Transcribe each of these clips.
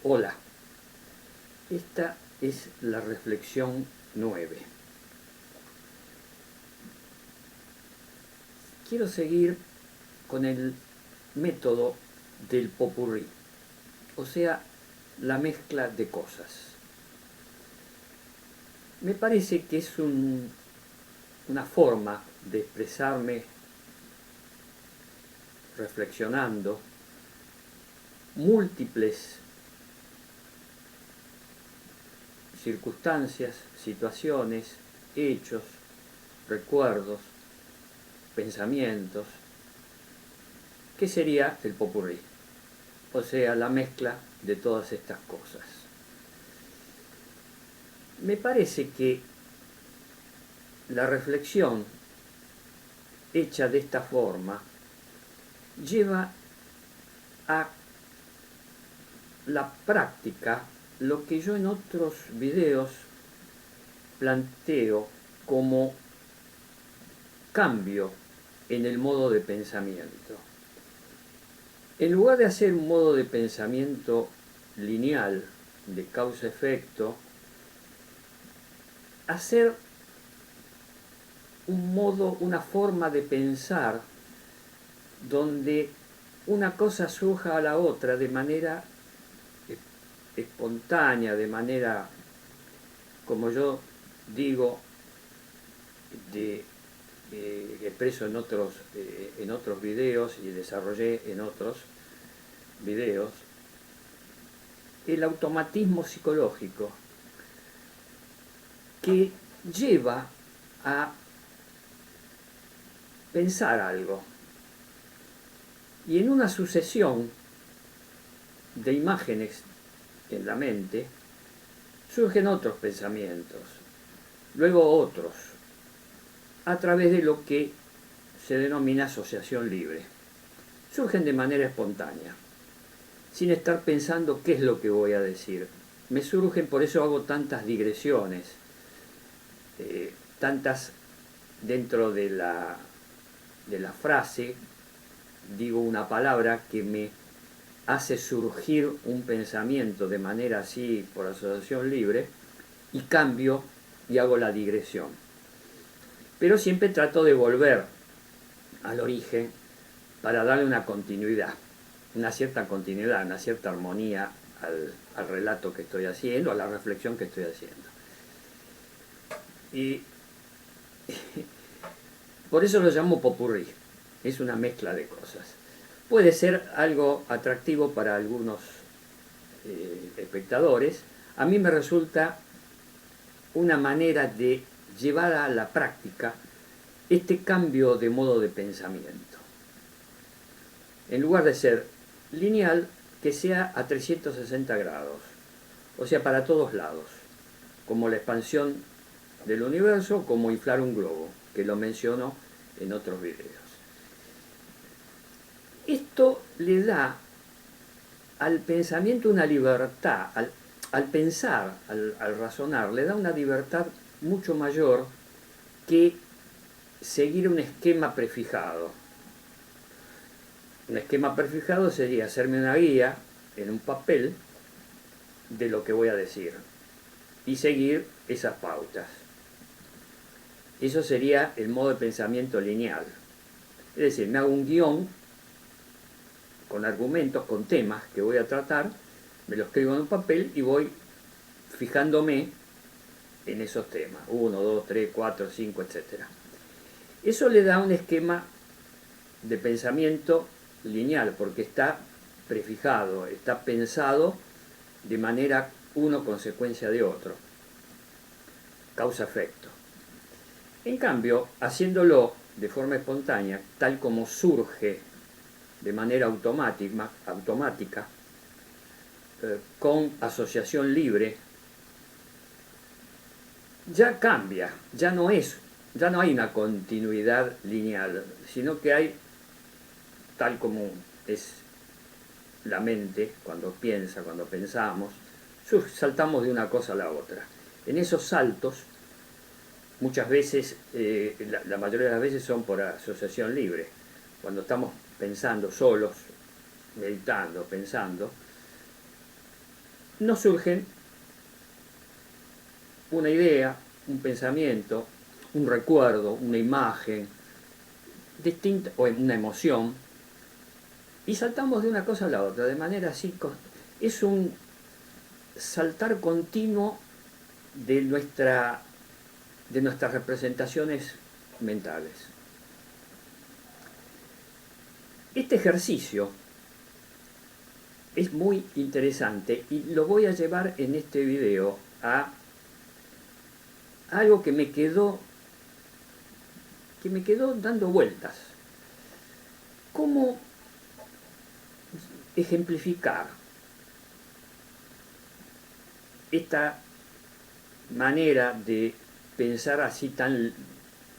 Hola, esta es la reflexión 9. Quiero seguir con el método del popurrí, o sea, la mezcla de cosas. Me parece que es una forma de expresarme reflexionando múltiples circunstancias, situaciones, hechos, recuerdos, pensamientos, que sería el popurrí, o sea, la mezcla de todas estas cosas. Me parece que la reflexión hecha de esta forma lleva a la práctica lo que yo en otros videos planteo como cambio en el modo de pensamiento. En lugar de hacer un modo de pensamiento lineal, de causa-efecto, hacer un modo, una forma de pensar donde una cosa surja a la otra de manera espontánea, de manera, como yo digo, expreso en otros videos y desarrollé en otros videos, el automatismo psicológico que lleva a pensar algo y en una sucesión de imágenes en la mente surgen otros pensamientos, luego otros, a través de lo que se denomina asociación libre. Surgen de manera espontánea, sin estar pensando qué es lo que voy a decir. Me surgen, por eso hago tantas digresiones, tantas dentro de la frase, digo una palabra que me hace surgir un pensamiento de manera así por asociación libre y cambio y hago la digresión. Pero siempre trato de volver al origen para darle una continuidad, una cierta armonía al relato que estoy haciendo, a la reflexión que estoy haciendo. Y por eso lo llamo popurrí, es una mezcla de cosas. Puede ser algo atractivo para algunos espectadores. A mí me resulta una manera de llevar a la práctica este cambio de modo de pensamiento. En lugar de ser lineal, que sea a 360 grados, o sea, para todos lados, como la expansión del universo, como inflar un globo, que lo menciono en otros videos. Esto le da al pensamiento una libertad, al pensar, al razonar, le da una libertad mucho mayor que seguir un esquema prefijado. Un esquema prefijado sería hacerme una guía en un papel de lo que voy a decir y seguir esas pautas. Eso sería el modo de pensamiento lineal. Es decir, me hago un guión con argumentos, con temas que voy a tratar, me lo escribo en un papel y voy fijándome en esos temas. 1, 2, 3, 4, 5, etc. Eso le da un esquema de pensamiento lineal, porque está prefijado, está pensado de manera uno consecuencia de otro, causa-efecto. En cambio, haciéndolo de forma espontánea, tal como surge de manera automática con asociación libre, ya cambia, ya no hay una continuidad lineal, sino que hay, tal como es la mente cuando piensa, cuando pensamos, saltamos de una cosa a la otra. En esos saltos, muchas veces, la mayoría de las veces son por asociación libre. Cuando estamos pensando solos, meditando, pensando, nos surgen una idea, un pensamiento, un recuerdo, una imagen, distinta, o una emoción, y saltamos de una cosa a la otra, de manera así, es un saltar continuo de nuestras representaciones mentales. Este ejercicio es muy interesante y lo voy a llevar en este video a algo que me quedó dando vueltas. ¿Cómo ejemplificar esta manera de pensar así tan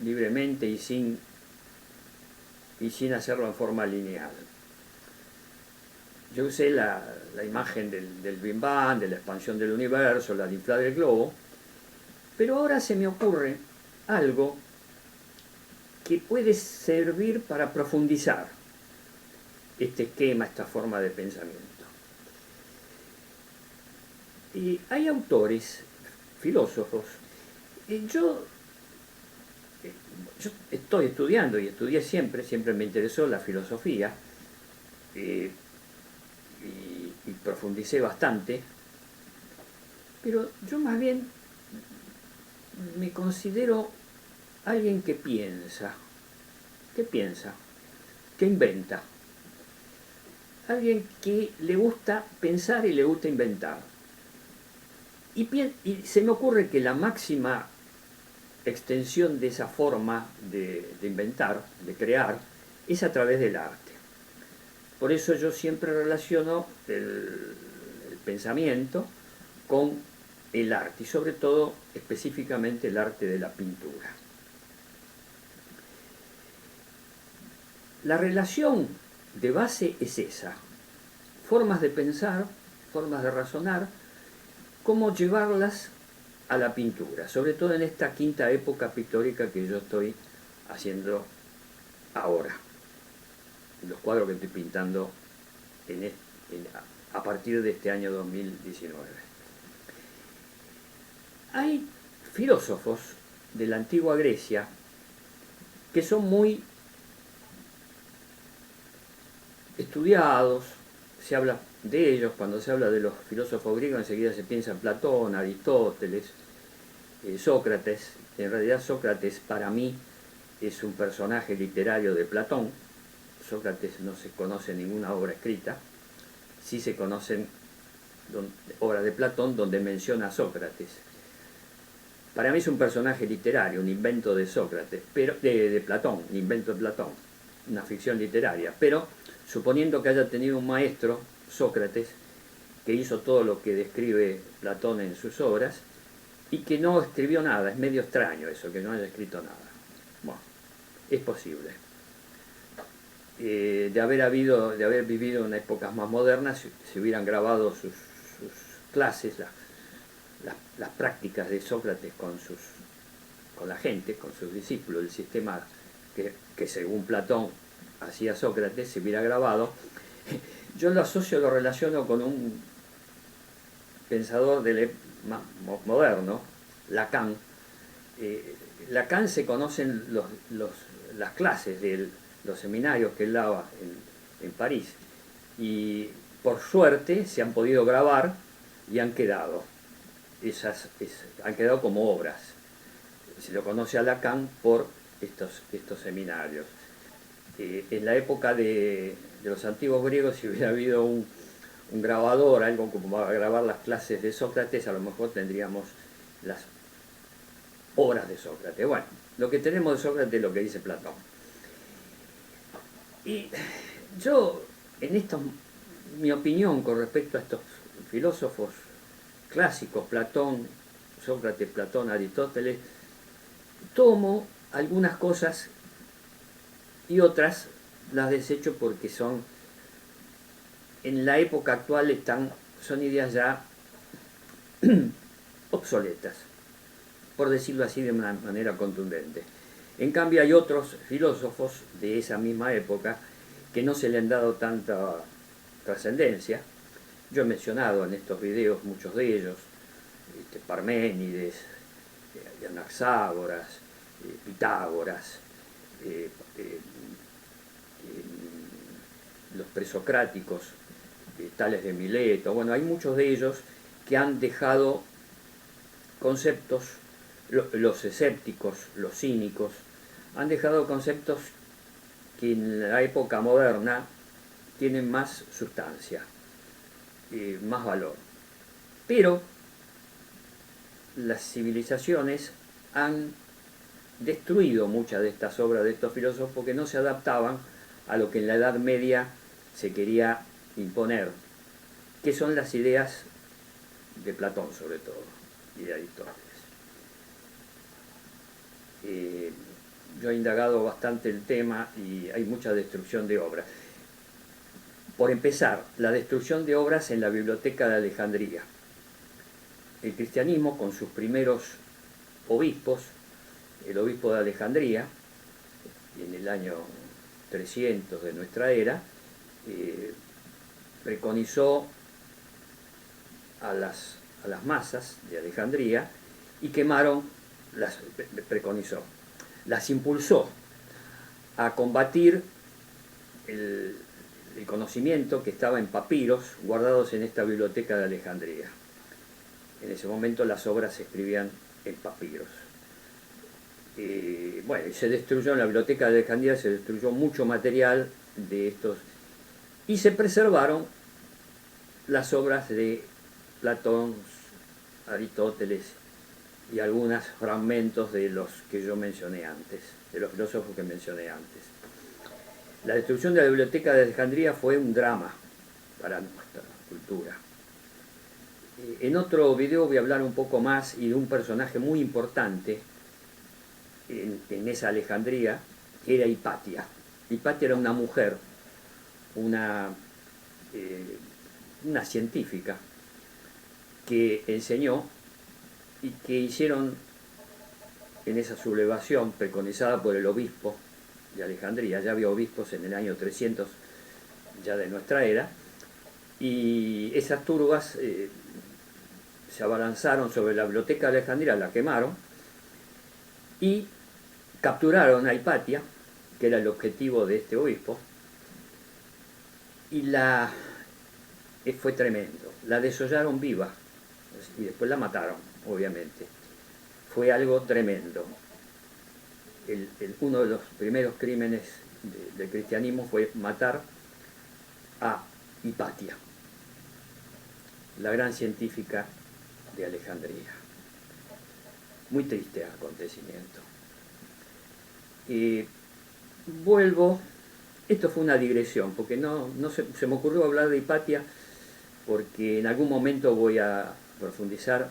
libremente y sin hacerlo en forma lineal? Yo usé la imagen del Big Bang, de la expansión del universo, la de inflar el globo, pero ahora se me ocurre algo que puede servir para profundizar este esquema, esta forma de pensamiento. Y hay autores, filósofos, yo estoy estudiando y estudié siempre me interesó la filosofía, y profundicé bastante, pero yo más bien me considero alguien que piensa, que inventa, alguien que le gusta pensar y le gusta inventar. Y se me ocurre que la máxima extensión de esa forma de inventar, de crear, es a través del arte. Por eso yo siempre relaciono el pensamiento con el arte, y sobre todo, específicamente, el arte de la pintura. La relación de base es esa: formas de pensar, formas de razonar, cómo llevarlas a la pintura, sobre todo en esta quinta época pictórica que yo estoy haciendo ahora, los cuadros que estoy pintando a partir de este año 2019. Hay filósofos de la antigua Grecia que son muy estudiados, se habla de ellos. Cuando se habla de los filósofos griegos enseguida se piensa en Platón, Aristóteles, Sócrates. En realidad Sócrates para mí es un personaje literario de Platón. Sócrates no se conoce ninguna obra escrita, sí se conocen obras de Platón donde menciona a Sócrates. Para mí es un personaje literario, un invento de Sócrates, pero de Platón, un invento de Platón, una ficción literaria, pero suponiendo que haya tenido un maestro, Sócrates, que hizo todo lo que describe Platón en sus obras, y que no escribió nada. Es medio extraño eso, que no haya escrito nada. Bueno, es posible. De haber vivido en épocas más modernas, se hubieran grabado sus clases, las prácticas de Sócrates con la gente, con sus discípulos, el sistema que según Platón hacía Sócrates, se hubiera grabado. Yo lo asocio, lo relaciono con un pensador más moderno, Lacan. Lacan se conocen las clases de los seminarios que él daba en París, y por suerte se han podido grabar y han quedado. Han quedado como obras. Se lo conoce a Lacan por estos seminarios. En la época de los antiguos griegos, si hubiera habido un grabador, algo como para grabar las clases de Sócrates, a lo mejor tendríamos las obras de Sócrates. Bueno, lo que tenemos de Sócrates es lo que dice Platón. Y yo, mi opinión con respecto a estos filósofos clásicos, Platón, Sócrates, Platón, Aristóteles, tomo algunas cosas y otras las desecho porque en la época actual son ideas ya obsoletas, por decirlo así de una manera contundente. En cambio hay otros filósofos de esa misma época que no se le han dado tanta trascendencia, Yo he mencionado en estos videos muchos de ellos, Parménides, Anaxágoras, Pitágoras, los presocráticos, Tales de Mileto. Bueno, hay muchos de ellos que han dejado conceptos, los escépticos, los cínicos, han dejado conceptos que en la época moderna tienen más sustancia, más valor. Pero las civilizaciones han destruido muchas de estas obras de estos filósofos porque no se adaptaban a lo que en la Edad Media se quería imponer, que son las ideas de Platón sobre todo, y de Aristóteles. Yo he indagado bastante el tema y hay mucha destrucción de obras. Por empezar, la destrucción de obras en la Biblioteca de Alejandría. El cristianismo, con sus primeros obispos, el obispo de Alejandría, en el año 300 de nuestra era, preconizó a las masas de Alejandría y quemaron, las impulsó a combatir el conocimiento que estaba en papiros guardados en esta biblioteca de Alejandría. En ese momento las obras se escribían en papiros. Bueno, se destruyó en la biblioteca de Alejandría, se destruyó mucho material de estos y se preservaron las obras de Platón, Aristóteles y algunos fragmentos de los que yo mencioné antes, de los filósofos que mencioné antes. La destrucción de la biblioteca de Alejandría fue un drama para nuestra cultura. En otro video voy a hablar un poco más y de un personaje muy importante en esa Alejandría, que era Hipatia. Hipatia era una mujer, una científica, que enseñó y que hicieron en esa sublevación preconizada por el obispo de Alejandría. Ya había obispos en el año 300 ya de nuestra era, y esas turbas se abalanzaron sobre la biblioteca de Alejandría, la quemaron y capturaron a Hipatia, que era el objetivo de este obispo, y fue tremendo. La desollaron viva y después la mataron, obviamente. Fue algo tremendo. Uno de los primeros crímenes del cristianismo fue matar a Hipatia, la gran científica de Alejandría. Muy triste acontecimiento. Vuelvo, esto fue una digresión, porque no se me ocurrió hablar de Hipatia, porque en algún momento voy a profundizar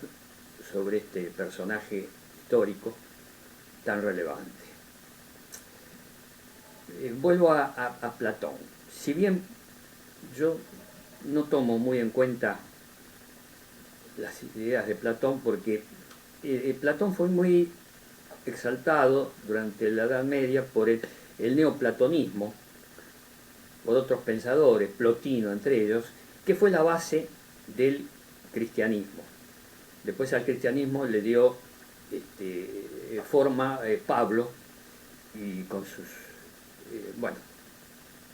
sobre este personaje histórico tan relevante. Vuelvo a Platón. Si bien yo no tomo muy en cuenta las ideas de Platón, porque Platón fue muy exaltado durante la Edad Media por el neoplatonismo, por otros pensadores, Plotino entre ellos, que fue la base del cristianismo. Después al cristianismo le dio forma Pablo, y con sus, bueno,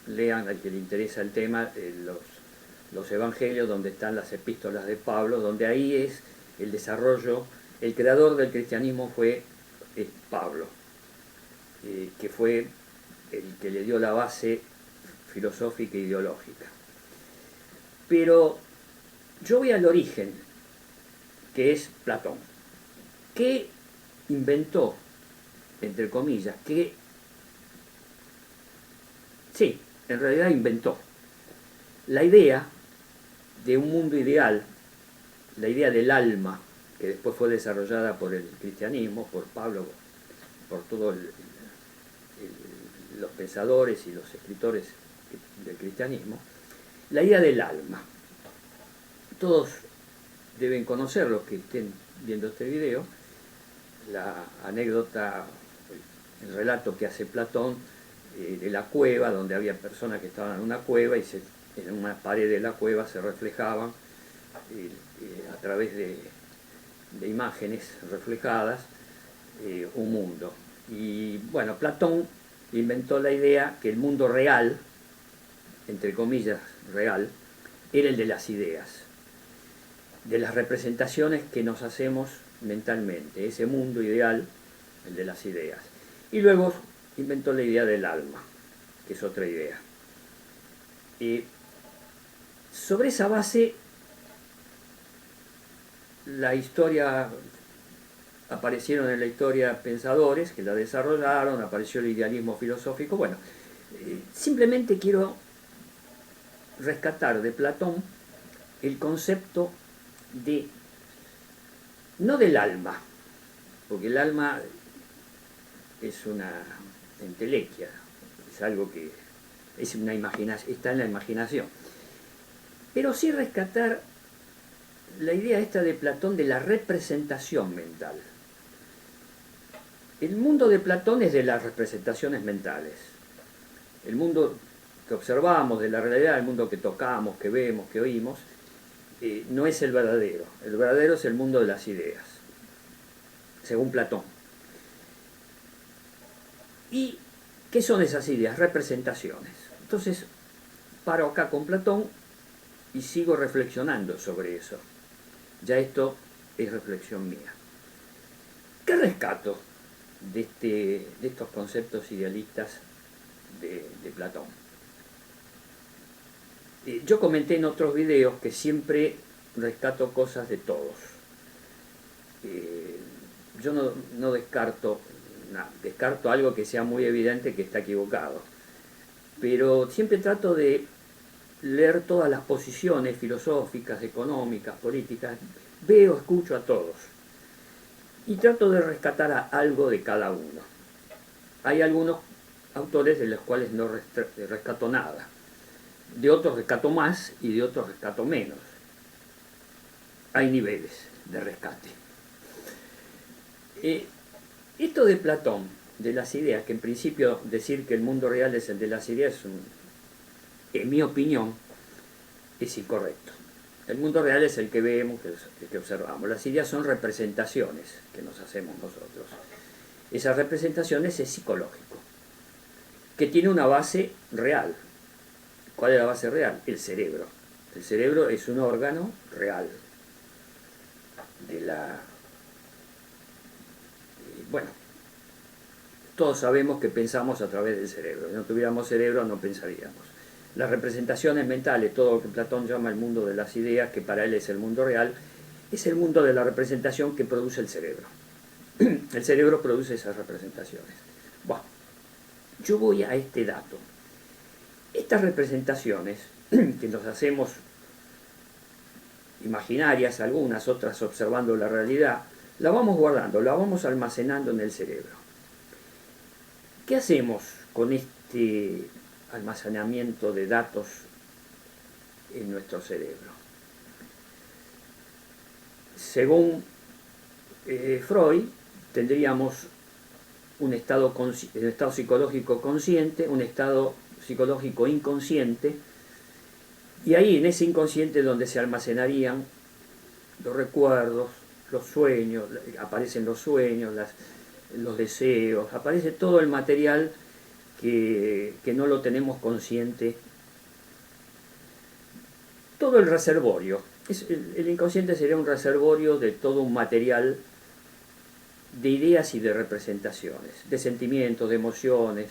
lean al que le interesa el tema, los evangelios, donde están las epístolas de Pablo, donde ahí es el desarrollo, el creador del cristianismo fue Pablo, que fue el que le dio la base filosófica e ideológica. Pero yo voy al origen, que es Platón. ¿Qué inventó, entre comillas? Sí, en realidad inventó la idea de un mundo ideal, la idea del alma, que después fue desarrollada por el cristianismo, por Pablo, por todos los pensadores y los escritores del cristianismo, la idea del alma. Todos deben conocer, los que estén viendo este video, la anécdota, el relato que hace Platón de la cueva, donde había personas que estaban en una cueva y se en una pared de la cueva se reflejaban a través de imágenes reflejadas un mundo. Y bueno, Platón inventó la idea que el mundo real, entre comillas real, era el de las ideas, de las representaciones que nos hacemos mentalmente, ese mundo ideal, el de las ideas. Y luego inventó la idea del alma, que es otra idea. Sobre esa base, aparecieron en la historia pensadores que la desarrollaron, apareció el idealismo filosófico. Bueno, simplemente quiero rescatar de Platón el concepto no del alma, porque el alma es una entelequia, es algo que es una imaginación, está en la imaginación, pero sí rescatar la idea esta de Platón de la representación mental. El mundo de Platón es de las representaciones mentales. El mundo que observamos de la realidad, el mundo que tocamos, que vemos, que oímos, no es el verdadero. El verdadero es el mundo de las ideas, según Platón. ¿Y qué son esas ideas? Representaciones. Entonces, paro acá con Platón y sigo reflexionando sobre eso. Ya esto es reflexión mía. ¿Qué rescato de estos conceptos idealistas de Platón? Yo comenté en otros videos que siempre rescato cosas de todos. Yo no descarto algo que sea muy evidente que está equivocado, pero siempre trato de leer todas las posiciones filosóficas, económicas, políticas, veo, escucho a todos y trato de rescatar algo de cada uno. Hay algunos autores de los cuales no rescato nada, de otros rescato más y de otros rescato menos. Hay niveles de rescate. Esto de Platón, de las ideas, que en principio decir que el mundo real es el de las ideas, en mi opinión, es incorrecto. El mundo real es el que vemos, el que observamos. Las ideas son representaciones que nos hacemos nosotros. Esas representaciones es psicológico, que tiene una base real. ¿Cuál es la base real? El cerebro. El cerebro es un órgano real. Bueno, todos sabemos que pensamos a través del cerebro. Si no tuviéramos cerebro no pensaríamos. Las representaciones mentales, todo lo que Platón llama el mundo de las ideas, que para él es el mundo real, es el mundo de la representación que produce el cerebro. El cerebro produce esas representaciones. Bueno, yo voy a este dato. Estas representaciones que nos hacemos imaginarias, algunas, otras observando la realidad, la vamos guardando, la vamos almacenando en el cerebro. ¿Qué hacemos con este almacenamiento de datos en nuestro cerebro? Según Freud, tendríamos un estado psicológico consciente, un estado psicológico inconsciente, y ahí en ese inconsciente donde se almacenarían los recuerdos, los sueños, aparecen los sueños, los deseos, aparece todo el material que no lo tenemos consciente, todo el reservorio. El inconsciente sería un reservorio de todo un material de ideas y de representaciones, de sentimientos, de emociones,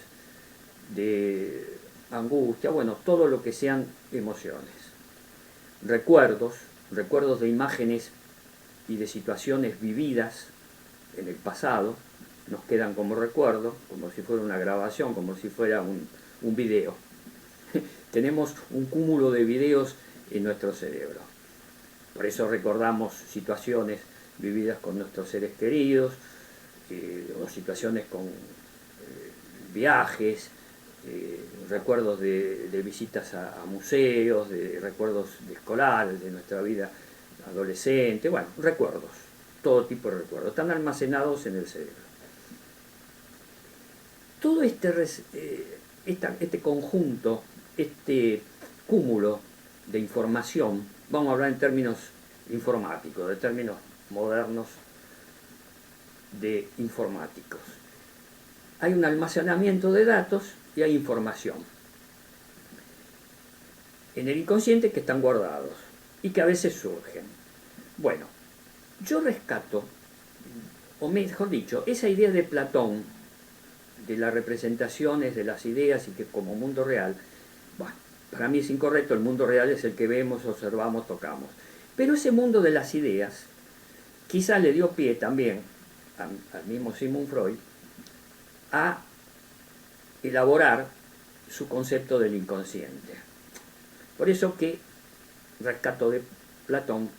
de angustia, bueno, todo lo que sean emociones. Recuerdos de imágenes y de situaciones vividas en el pasado, nos quedan como recuerdo, como si fuera una grabación, como si fuera un video. Tenemos un cúmulo de videos en nuestro cerebro. Por eso recordamos situaciones vividas con nuestros seres queridos, o situaciones con viajes, recuerdos de visitas a museos, de recuerdos de escolares, de nuestra vida adolescente, bueno, recuerdos, todo tipo de recuerdos, están almacenados en el cerebro. Todo este conjunto, este cúmulo de información, vamos a hablar en términos informáticos, de términos modernos de informáticos. Hay un almacenamiento de datos y hay información en el inconsciente que están guardados y que a veces surgen. Bueno, yo rescato, o mejor dicho, esa idea de Platón, de las representaciones de las ideas y que como mundo real, bueno, para mí es incorrecto, el mundo real es el que vemos, observamos, tocamos. Pero ese mundo de las ideas quizá le dio pie también al mismo Sigmund Freud a elaborar su concepto del inconsciente. Por eso que rescato de Platón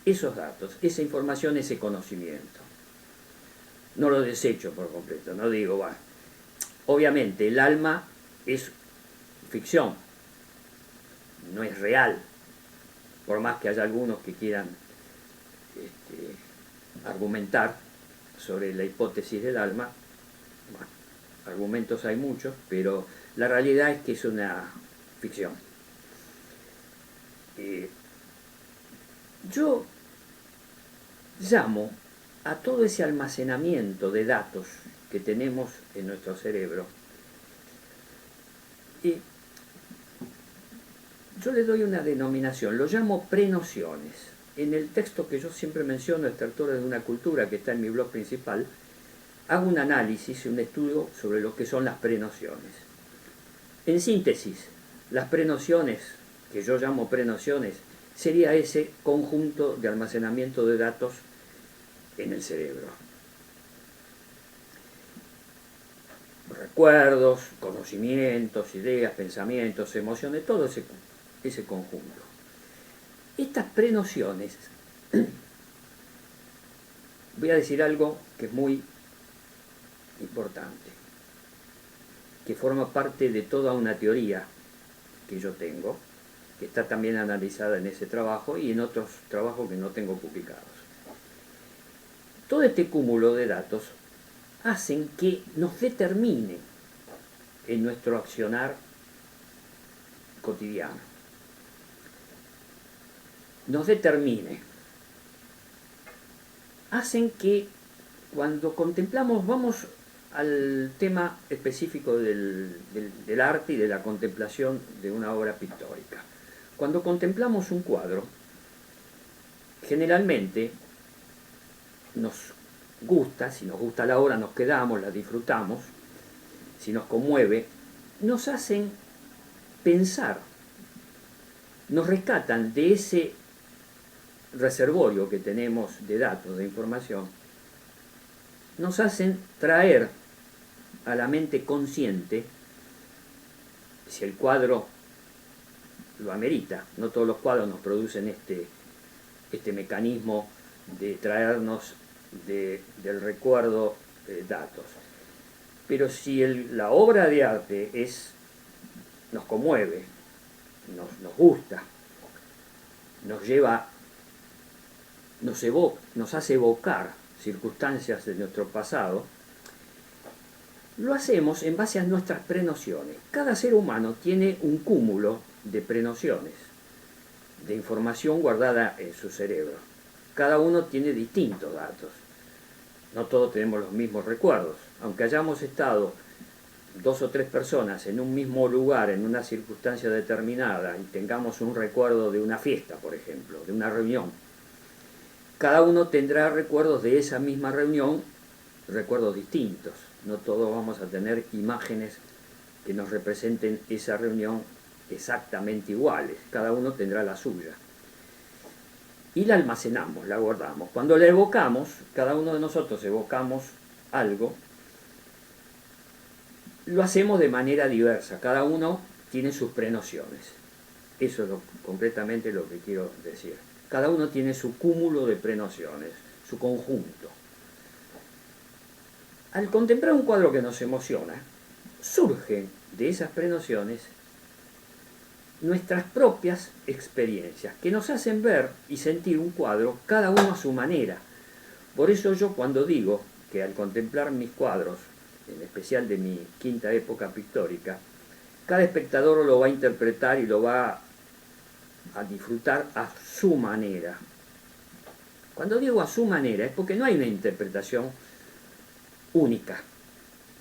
esos datos, esa información, ese conocimiento. No lo desecho por completo, no digo, bueno, obviamente el alma es ficción, no es real, por más que haya algunos que quieran argumentar sobre la hipótesis del alma. Bueno, argumentos hay muchos, pero la realidad es que es una ficción. Yo llamo a todo ese almacenamiento de datos que tenemos en nuestro cerebro, y yo le doy una denominación, lo llamo prenociones. En el texto que yo siempre menciono, Estertores de una cultura, que está en mi blog principal, hago un análisis, un estudio sobre lo que son las prenociones. En síntesis, las prenociones, que yo llamo prenociones, sería ese conjunto de almacenamiento de datos en el cerebro. Recuerdos, conocimientos, ideas, pensamientos, emociones, todo ese conjunto. Estas prenociones, voy a decir algo que es muy importante, que forma parte de toda una teoría que yo tengo, que está también analizada en ese trabajo y en otros trabajos que no tengo publicados. Todo este cúmulo de datos hacen que nos determine en nuestro accionar cotidiano. Nos determine. Hacen que cuando contemplamos, vamos al tema específico del arte y de la contemplación de una obra pictórica. Cuando contemplamos un cuadro, generalmente nos gusta, si nos gusta la obra nos quedamos, la disfrutamos, si nos conmueve, nos hacen pensar, nos rescatan de ese reservorio que tenemos de datos, de información, nos hacen traer a la mente consciente, si el cuadro lo amerita, no todos los cuadros nos producen este mecanismo de traernos del recuerdo datos. Pero si la obra de arte nos conmueve, nos gusta, nos lleva, nos hace evocar circunstancias de nuestro pasado, lo hacemos en base a nuestras prenociones. Cada ser humano tiene un cúmulo de prenociones, de información guardada en su cerebro. Cada uno tiene distintos datos. No todos tenemos los mismos recuerdos. Aunque hayamos estado 2 o 3 personas en un mismo lugar, en una circunstancia determinada, y tengamos un recuerdo de una fiesta, por ejemplo, de una reunión, cada uno tendrá recuerdos de esa misma reunión, recuerdos distintos. No todos vamos a tener imágenes que nos representen esa reunión exactamente iguales. Cada uno tendrá la suya. Y la almacenamos, la guardamos. Cuando la evocamos, cada uno de nosotros evocamos algo, lo hacemos de manera diversa. Cada uno tiene sus prenociones. Eso es concretamente lo que quiero decir. Cada uno tiene su cúmulo de prenociones, su conjunto. Al contemplar un cuadro que nos emociona, surgen de esas prenociones nuestras propias experiencias, que nos hacen ver y sentir un cuadro cada uno a su manera. Por eso yo cuando digo que al contemplar mis cuadros, en especial de mi quinta época pictórica, cada espectador lo va a interpretar y lo va a disfrutar a su manera. Cuando digo a su manera es porque no hay una interpretación única.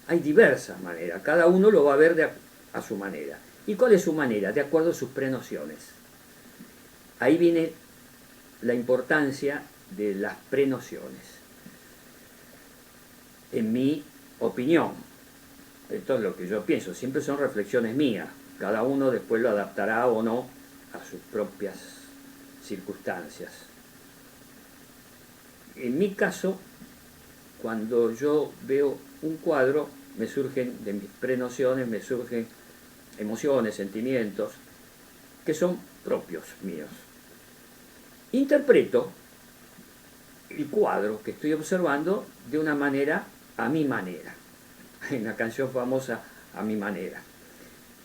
Hay diversas maneras, cada uno lo va a ver a su manera. ¿Y cuál es su manera? De acuerdo a sus prenociones. Ahí viene la importancia de las prenociones. En mi opinión, esto es lo que yo pienso, siempre son reflexiones mías, cada uno después lo adaptará o no a sus propias circunstancias. En mi caso, cuando yo veo un cuadro, me surgen de mis prenociones, me surgen emociones, sentimientos, que son propios míos. Interpreto el cuadro que estoy observando de una manera a mi manera. Hay una canción famosa, A mi manera.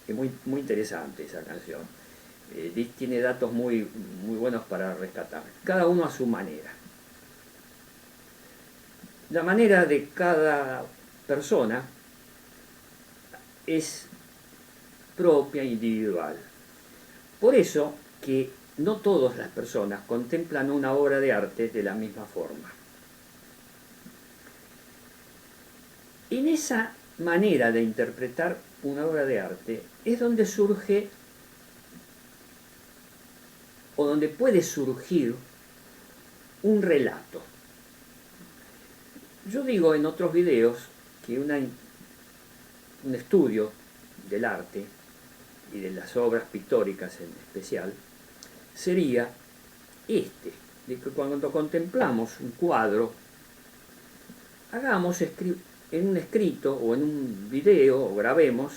Es muy interesante esa canción. Tiene datos muy buenos para rescatar. Cada uno a su manera. La manera de cada persona es propia, individual. Por eso que no todas las personas contemplan una obra de arte de la misma forma. En esa manera de interpretar una obra de arte es donde surge o donde puede surgir un relato. Yo digo en otros videos que un estudio del arte y de las obras pictóricas en especial sería de que cuando contemplamos un cuadro, hagamos en un escrito o en un video o grabemos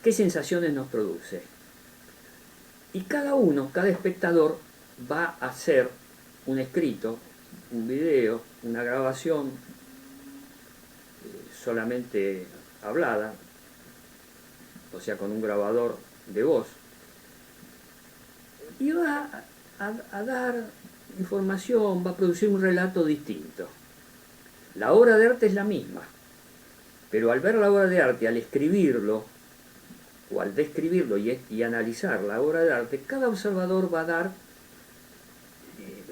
qué sensaciones nos produce. Y cada espectador va a hacer un escrito, un video, una grabación solamente hablada, o sea, con un grabador de voz, y va a dar información, va a producir un relato distinto. La obra de arte es la misma, pero al ver la obra de arte, al escribirlo, o al describirlo y analizar la obra de arte, cada observador va a dar.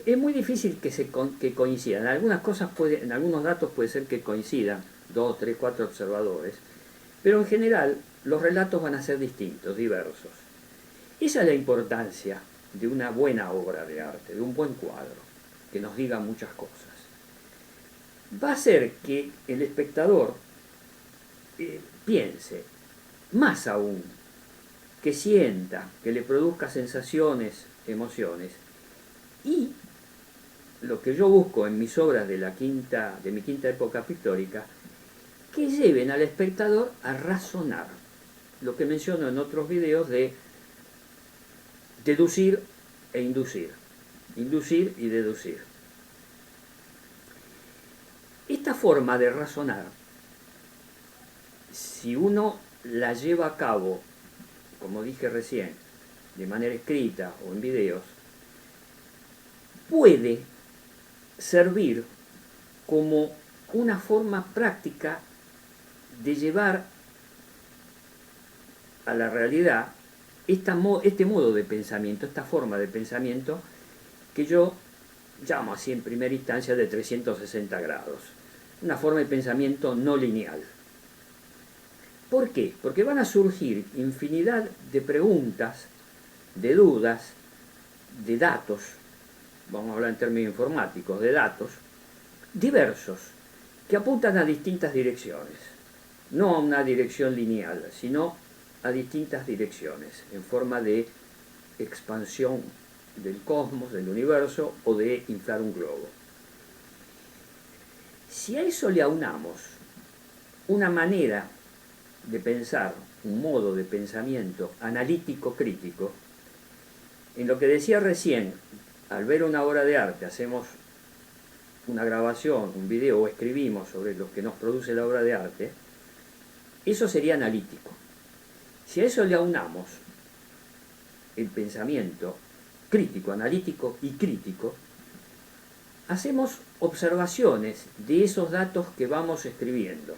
Es muy difícil que coincidan. En algunos datos puede ser que coincidan 2, 3, 4 observadores, pero en general los relatos van a ser distintos, diversos. Esa es la importancia de una buena obra de arte, de un buen cuadro, que nos diga muchas cosas. Va a hacer que el espectador piense, más aún, que sienta, que le produzca sensaciones, emociones, y lo que yo busco en mis obras de mi quinta época pictórica, que lleven al espectador a razonar, lo que menciono en otros videos de deducir e inducir y deducir. Esta forma de razonar, si uno la lleva a cabo, como dije recién, de manera escrita o en videos, puede servir como una forma práctica de llevar a la realidad este modo de pensamiento, esta forma de pensamiento que yo llamo así en primera instancia de 360 grados. Una forma de pensamiento no lineal. ¿Por qué? Porque van a surgir infinidad de preguntas, de dudas, de datos, vamos a hablar en términos informáticos, de datos diversos, que apuntan a distintas direcciones. No a una dirección lineal, sino a distintas direcciones, en forma de expansión del cosmos, del universo, o de inflar un globo. Si a eso le aunamos una manera de pensar, un modo de pensamiento analítico-crítico, en lo que decía recién, al ver una obra de arte, hacemos una grabación, un video o escribimos sobre lo que nos produce la obra de arte, eso sería analítico. Si a eso le aunamos el pensamiento crítico, analítico y crítico, hacemos observaciones de esos datos que vamos escribiendo.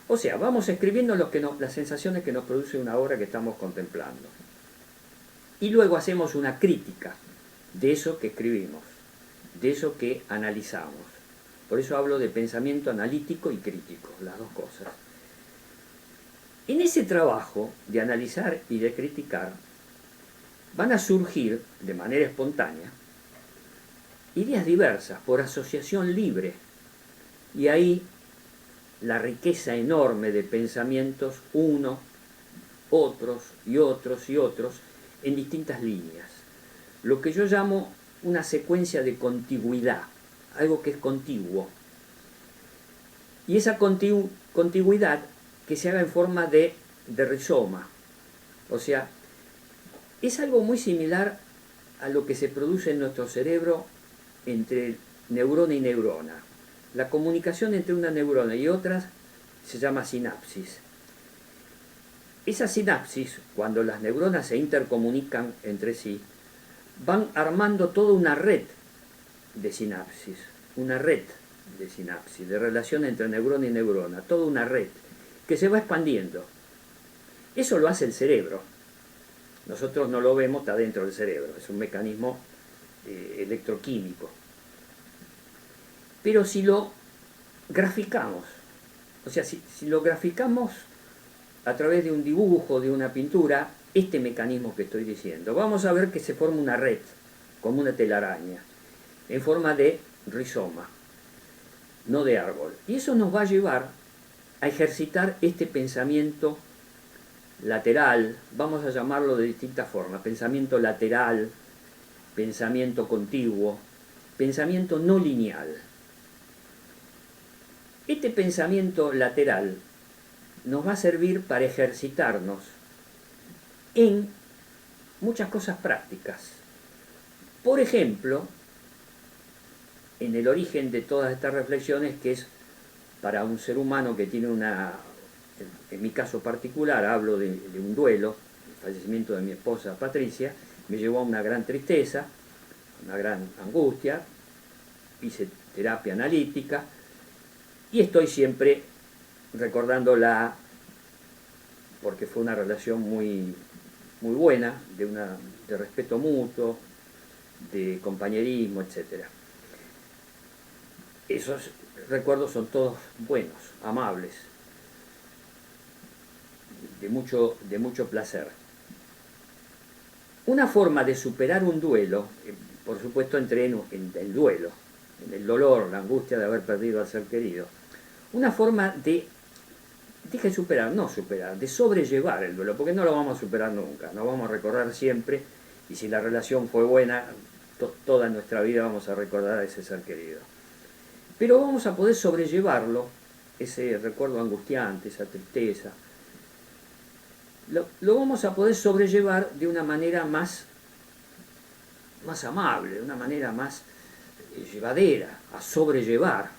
O sea, vamos escribiendo las sensaciones que nos produce una obra que estamos contemplando. Y luego hacemos una crítica de eso que escribimos, de eso que analizamos. Por eso hablo de pensamiento analítico y crítico, las dos cosas. En ese trabajo de analizar y de criticar van a surgir de manera espontánea ideas diversas por asociación libre, y ahí la riqueza enorme de pensamientos, uno, otros y otros y otros, en distintas líneas. Lo que yo llamo una secuencia de contigüidad, algo que es contiguo. Y esa contigüidad que se haga en forma de rizoma. O sea, es algo muy similar a lo que se produce en nuestro cerebro entre neurona y neurona. La comunicación entre una neurona y otras se llama sinapsis. Esa sinapsis, cuando las neuronas se intercomunican entre sí, van armando toda una red de sinapsis, de relación entre neurona y neurona, toda una red que se va expandiendo. Eso lo hace el cerebro. Nosotros no lo vemos, está dentro del cerebro, es un mecanismo electroquímico. Pero si lo graficamos, o sea, si lo graficamos a través de un dibujo, de una pintura, este mecanismo que estoy diciendo, vamos a ver que se forma una red, como una telaraña, en forma de rizoma, no de árbol. Y eso nos va a llevar a ejercitar este pensamiento lateral, vamos a llamarlo de distintas formas, pensamiento lateral, pensamiento contiguo, pensamiento no lineal. Este pensamiento lateral nos va a servir para ejercitarnos en muchas cosas prácticas. Por ejemplo, en el origen de todas estas reflexiones, que es para un ser humano que tiene en mi caso particular, hablo de un duelo, el fallecimiento de mi esposa Patricia, me llevó a una gran tristeza, una gran angustia, hice terapia analítica y estoy siempre recordándola porque fue una relación muy, muy buena, de respeto mutuo, de compañerismo, etc. Esos recuerdos son todos buenos, amables, de mucho placer. Una forma de superar un duelo, por supuesto entré en el duelo, en el dolor, la angustia de haber perdido al ser querido. Una forma de de sobrellevar el duelo, porque no lo vamos a superar nunca, no vamos a recordar siempre, y si la relación fue buena, toda nuestra vida vamos a recordar a ese ser querido. Pero vamos a poder sobrellevarlo, ese recuerdo angustiante, esa tristeza, lo vamos a poder sobrellevar de una manera más amable, de una manera más llevadera, a sobrellevar,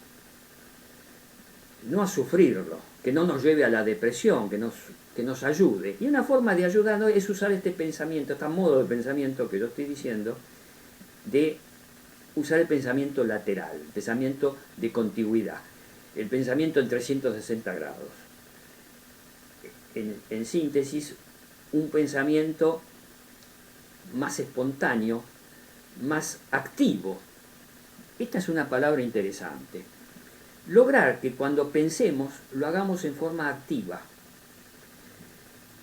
no a sufrirlo, que no nos lleve a la depresión, que nos ayude. Y una forma de ayudarnos es usar este pensamiento, este modo de pensamiento que yo estoy diciendo, de usar el pensamiento lateral, el pensamiento de contigüidad, el pensamiento en 360 grados. En síntesis, un pensamiento más espontáneo, más activo. Esta es una palabra interesante. Lograr que cuando pensemos lo hagamos en forma activa.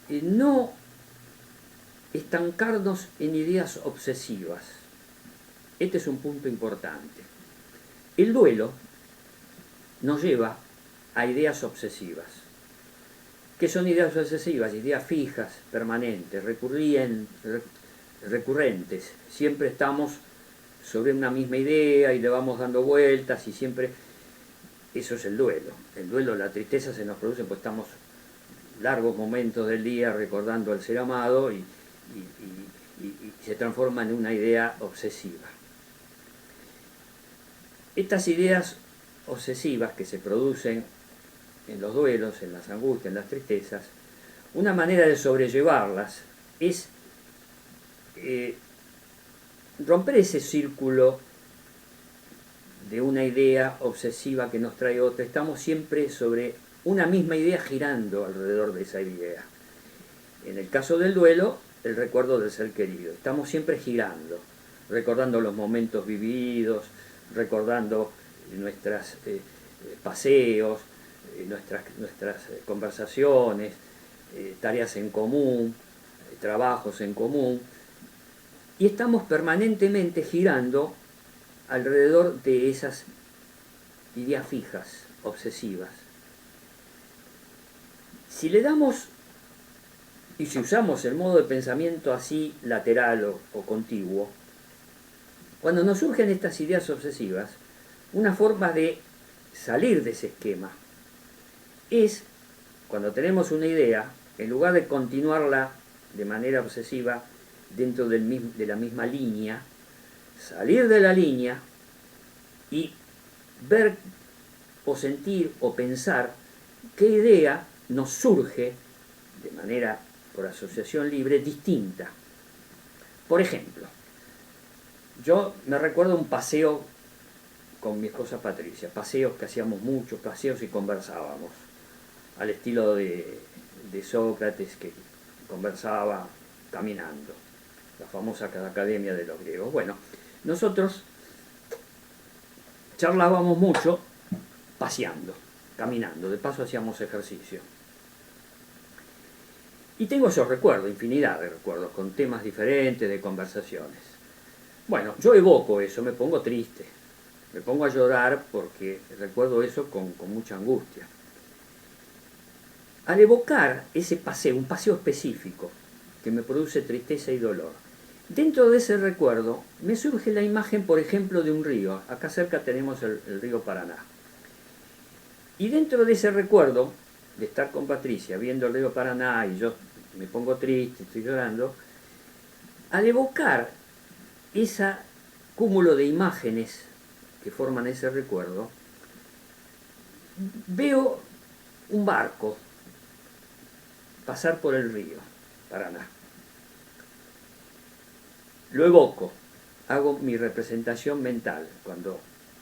No estancarnos en ideas obsesivas. Este es un punto importante. El duelo nos lleva a ideas obsesivas. ¿Qué son ideas obsesivas? Ideas fijas, permanentes, recurrentes. Siempre estamos sobre una misma idea y le vamos dando vueltas y siempre... Eso es el duelo. El duelo, la tristeza se nos produce porque estamos largos momentos del día recordando al ser amado y se transforma en una idea obsesiva. Estas ideas obsesivas que se producen en los duelos, en las angustias, en las tristezas, una manera de sobrellevarlas es romper ese círculo de una idea obsesiva que nos trae otra. Estamos siempre sobre una misma idea girando alrededor de esa idea. En el caso del duelo, el recuerdo del ser querido. Estamos siempre girando, recordando los momentos vividos, recordando nuestros paseos, nuestras conversaciones, tareas en común, trabajos en común, y estamos permanentemente girando alrededor de esas ideas fijas, obsesivas. Si le damos, y si usamos el modo de pensamiento así lateral o contiguo, cuando nos surgen estas ideas obsesivas, una forma de salir de ese esquema es, cuando tenemos una idea, en lugar de continuarla de manera obsesiva dentro de la misma línea, salir de la línea y ver o sentir o pensar qué idea nos surge de manera, por asociación libre, distinta. Por ejemplo, yo me recuerdo un paseo con mi esposa Patricia, paseos que hacíamos muchos, paseos y conversábamos, al estilo de Sócrates, que conversaba caminando, la famosa Academia de los Griegos. Bueno, nosotros charlábamos mucho paseando, caminando, de paso hacíamos ejercicio. Y tengo esos recuerdos, infinidad de recuerdos, con temas diferentes, de conversaciones. Bueno, yo evoco eso, me pongo triste, me pongo a llorar porque recuerdo eso con mucha angustia. Al evocar ese paseo, un paseo específico, que me produce tristeza y dolor, dentro de ese recuerdo me surge la imagen, por ejemplo, de un río. Acá cerca tenemos el río Paraná. Y dentro de ese recuerdo, de estar con Patricia viendo el río Paraná y yo me pongo triste, estoy llorando, al evocar ese cúmulo de imágenes que forman ese recuerdo, veo un barco pasar por el río Paraná. Lo evoco, hago mi representación mental cuando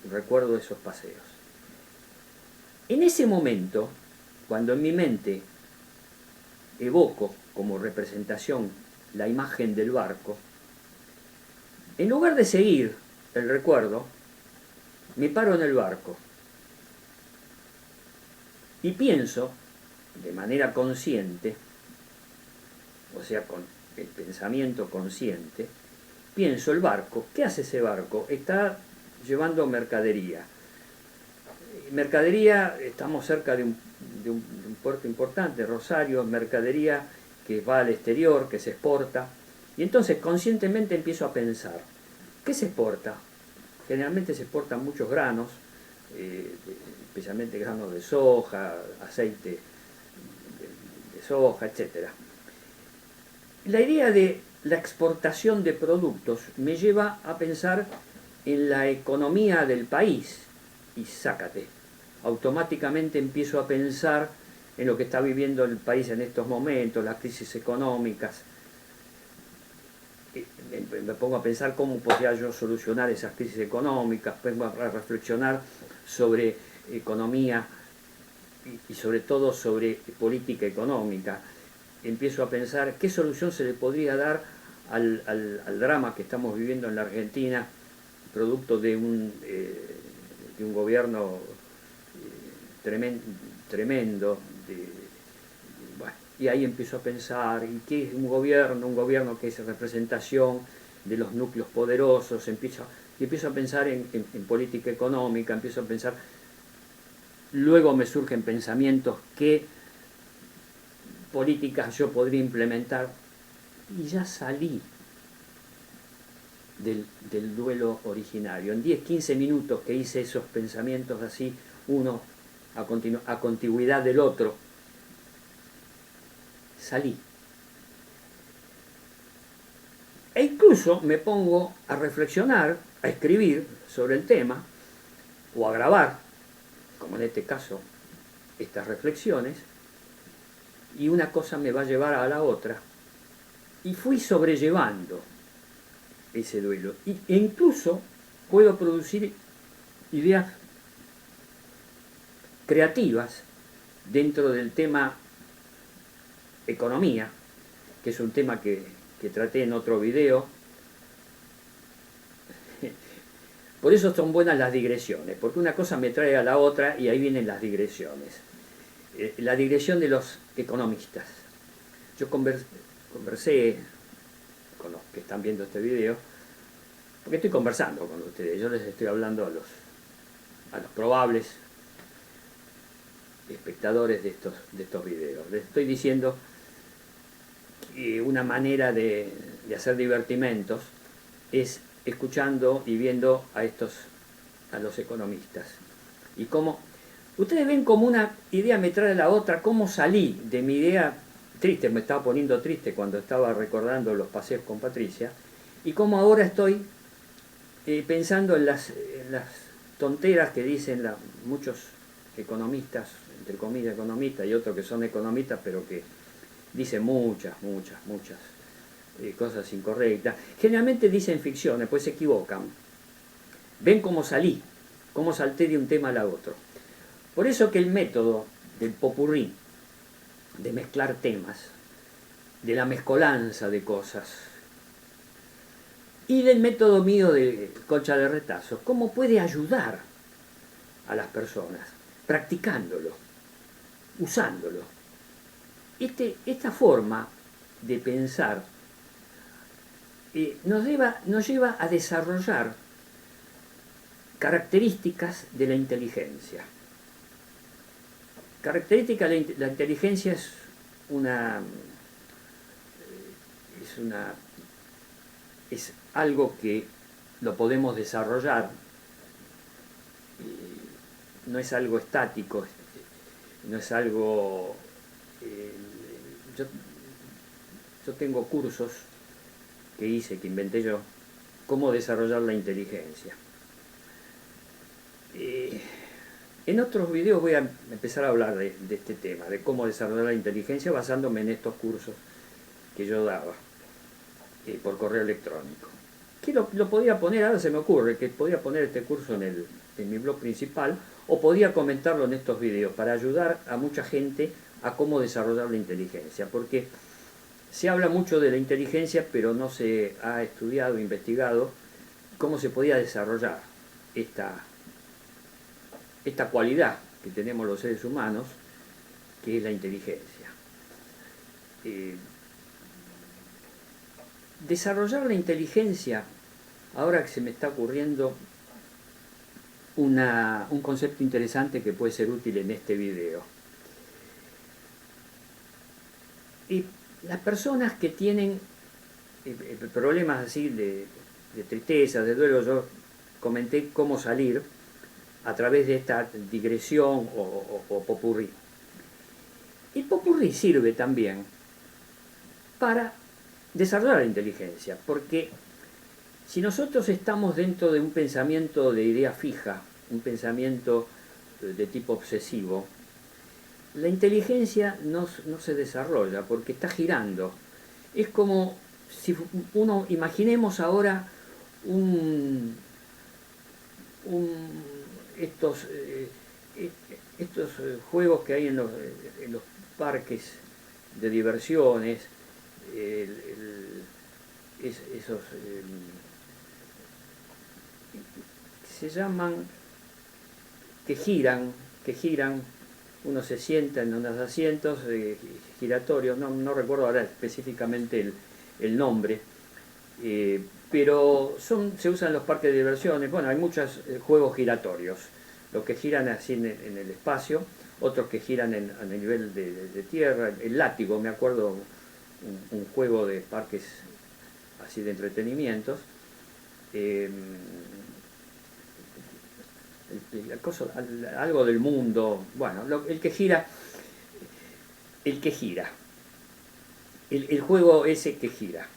recuerdo esos paseos. En ese momento, cuando en mi mente evoco como representación la imagen del barco, en lugar de seguir el recuerdo, me paro en el barco y pienso de manera consciente, o sea, con el pensamiento consciente, pienso el barco. ¿Qué hace ese barco? Está llevando mercadería. Mercadería, estamos cerca de un puerto importante, Rosario, mercadería que va al exterior, que se exporta. Y entonces conscientemente empiezo a pensar, ¿qué se exporta? Generalmente se exportan muchos granos, especialmente granos de soja, aceite de soja, etc. La idea de la exportación de productos me lleva a pensar en la economía del país, y sácate, automáticamente empiezo a pensar en lo que está viviendo el país en estos momentos, las crisis económicas. Me pongo a pensar cómo podría yo solucionar esas crisis económicas, pongo a reflexionar sobre economía y sobre todo sobre política económica. Empiezo a pensar qué solución se le podría dar al drama que estamos viviendo en la Argentina, producto de un gobierno tremendo. Bueno, y ahí empiezo a pensar, ¿y qué es un gobierno? Un gobierno que es representación de los núcleos poderosos. Empiezo a pensar en política económica, empiezo a pensar, luego me surgen pensamientos, qué políticas yo podría implementar, y ya salí del duelo originario. En 10-15 minutos que hice esos pensamientos así, uno a contigüidad del otro, salí. E incluso me pongo a reflexionar, a escribir sobre el tema, o a grabar, como en este caso, estas reflexiones, y una cosa me va a llevar a la otra, y fui sobrellevando ese duelo. E incluso puedo producir ideas creativas dentro del tema economía, que es un tema que traté en otro video. Por eso son buenas las digresiones, porque una cosa me trae a la otra y ahí vienen las digresiones. La digresión de los economistas. Yo conversé con los que están viendo este video, porque estoy conversando con ustedes, yo les estoy hablando a los probables espectadores de estos videos. Les estoy diciendo que una manera de hacer divertimentos es escuchando y viendo a los economistas. Y cómo, ustedes ven como una idea me trae a la otra, cómo salí de mi idea triste, me estaba poniendo triste cuando estaba recordando los paseos con Patricia, y cómo ahora estoy pensando en las tonteras que dicen muchos economistas, entre comillas economistas, y otros que son economistas, pero que dicen muchas cosas incorrectas. Generalmente dicen ficciones, pues se equivocan. Ven cómo salí, cómo salté de un tema al otro. Por eso que el método del popurrí, de mezclar temas, de la mezcolanza de cosas, y del método mío de colcha de retazos, cómo puede ayudar a las personas, practicándolo, usándolo. Esta forma de pensar nos lleva a desarrollar características de la inteligencia. Característica de la inteligencia es algo que lo podemos desarrollar, no es algo estático, no es algo... yo tengo cursos que que inventé yo, cómo desarrollar la inteligencia. En otros videos voy a empezar a hablar de este tema, de cómo desarrollar la inteligencia basándome en estos cursos que yo daba por correo electrónico. Que lo podía poner, ahora se me ocurre que podía poner este curso en mi blog principal, o podía comentarlo en estos videos para ayudar a mucha gente a cómo desarrollar la inteligencia, porque se habla mucho de la inteligencia, pero no se ha estudiado, investigado cómo se podía desarrollar esta cualidad que tenemos los seres humanos, que es la inteligencia. Desarrollar la inteligencia, ahora que se me está ocurriendo un concepto interesante que puede ser útil en este video. Y las personas que tienen problemas así de tristeza, de duelo, yo comenté cómo salir a través de esta digresión o popurrí. El popurrí sirve también para desarrollar la inteligencia, porque si nosotros estamos dentro de un pensamiento de idea fija, un pensamiento de tipo obsesivo, la inteligencia no se desarrolla porque está girando. Es como si imaginemos ahora estos juegos que hay en los parques de diversiones, esos se llaman que giran, uno se sienta en unos asientos giratorios, no recuerdo ahora específicamente el nombre, pero se usan en los parques de diversiones. Bueno, hay muchos juegos giratorios, los que giran así en el espacio, otros que giran a nivel de tierra, el látigo, me acuerdo, un juego de parques así de entretenimientos. Algo del mundo, bueno, el que gira, el juego ese que gira,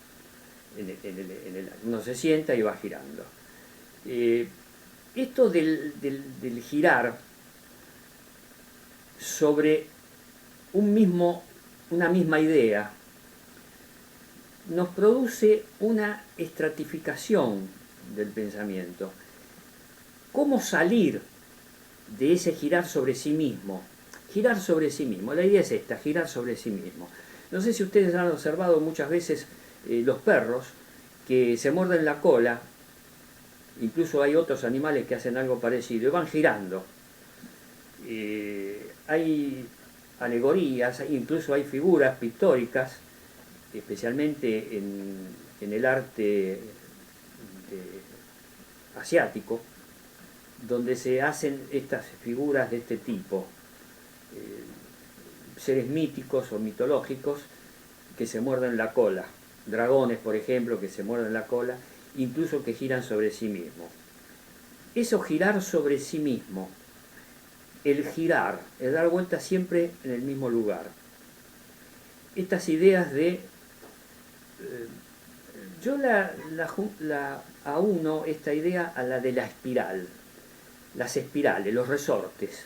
uno se sienta y va girando. Esto del girar sobre una misma idea nos produce una estratificación del pensamiento. ¿Cómo salir de ese girar sobre sí mismo? girar sobre sí mismo. La idea es esta, girar sobre sí mismo. No sé si ustedes han observado muchas veces los perros que se muerden la cola, incluso hay otros animales que hacen algo parecido, y van girando. Hay alegorías, incluso hay figuras pictóricas, especialmente en el arte asiático, donde se hacen estas figuras de este tipo, seres míticos o mitológicos que se muerden la cola, dragones por ejemplo que se muerden la cola, incluso que giran sobre sí mismos. Eso girar sobre sí mismo, el girar, el dar vuelta siempre en el mismo lugar. Estas ideas de... yo la auno esta idea a la de la espiral, las espirales, los resortes.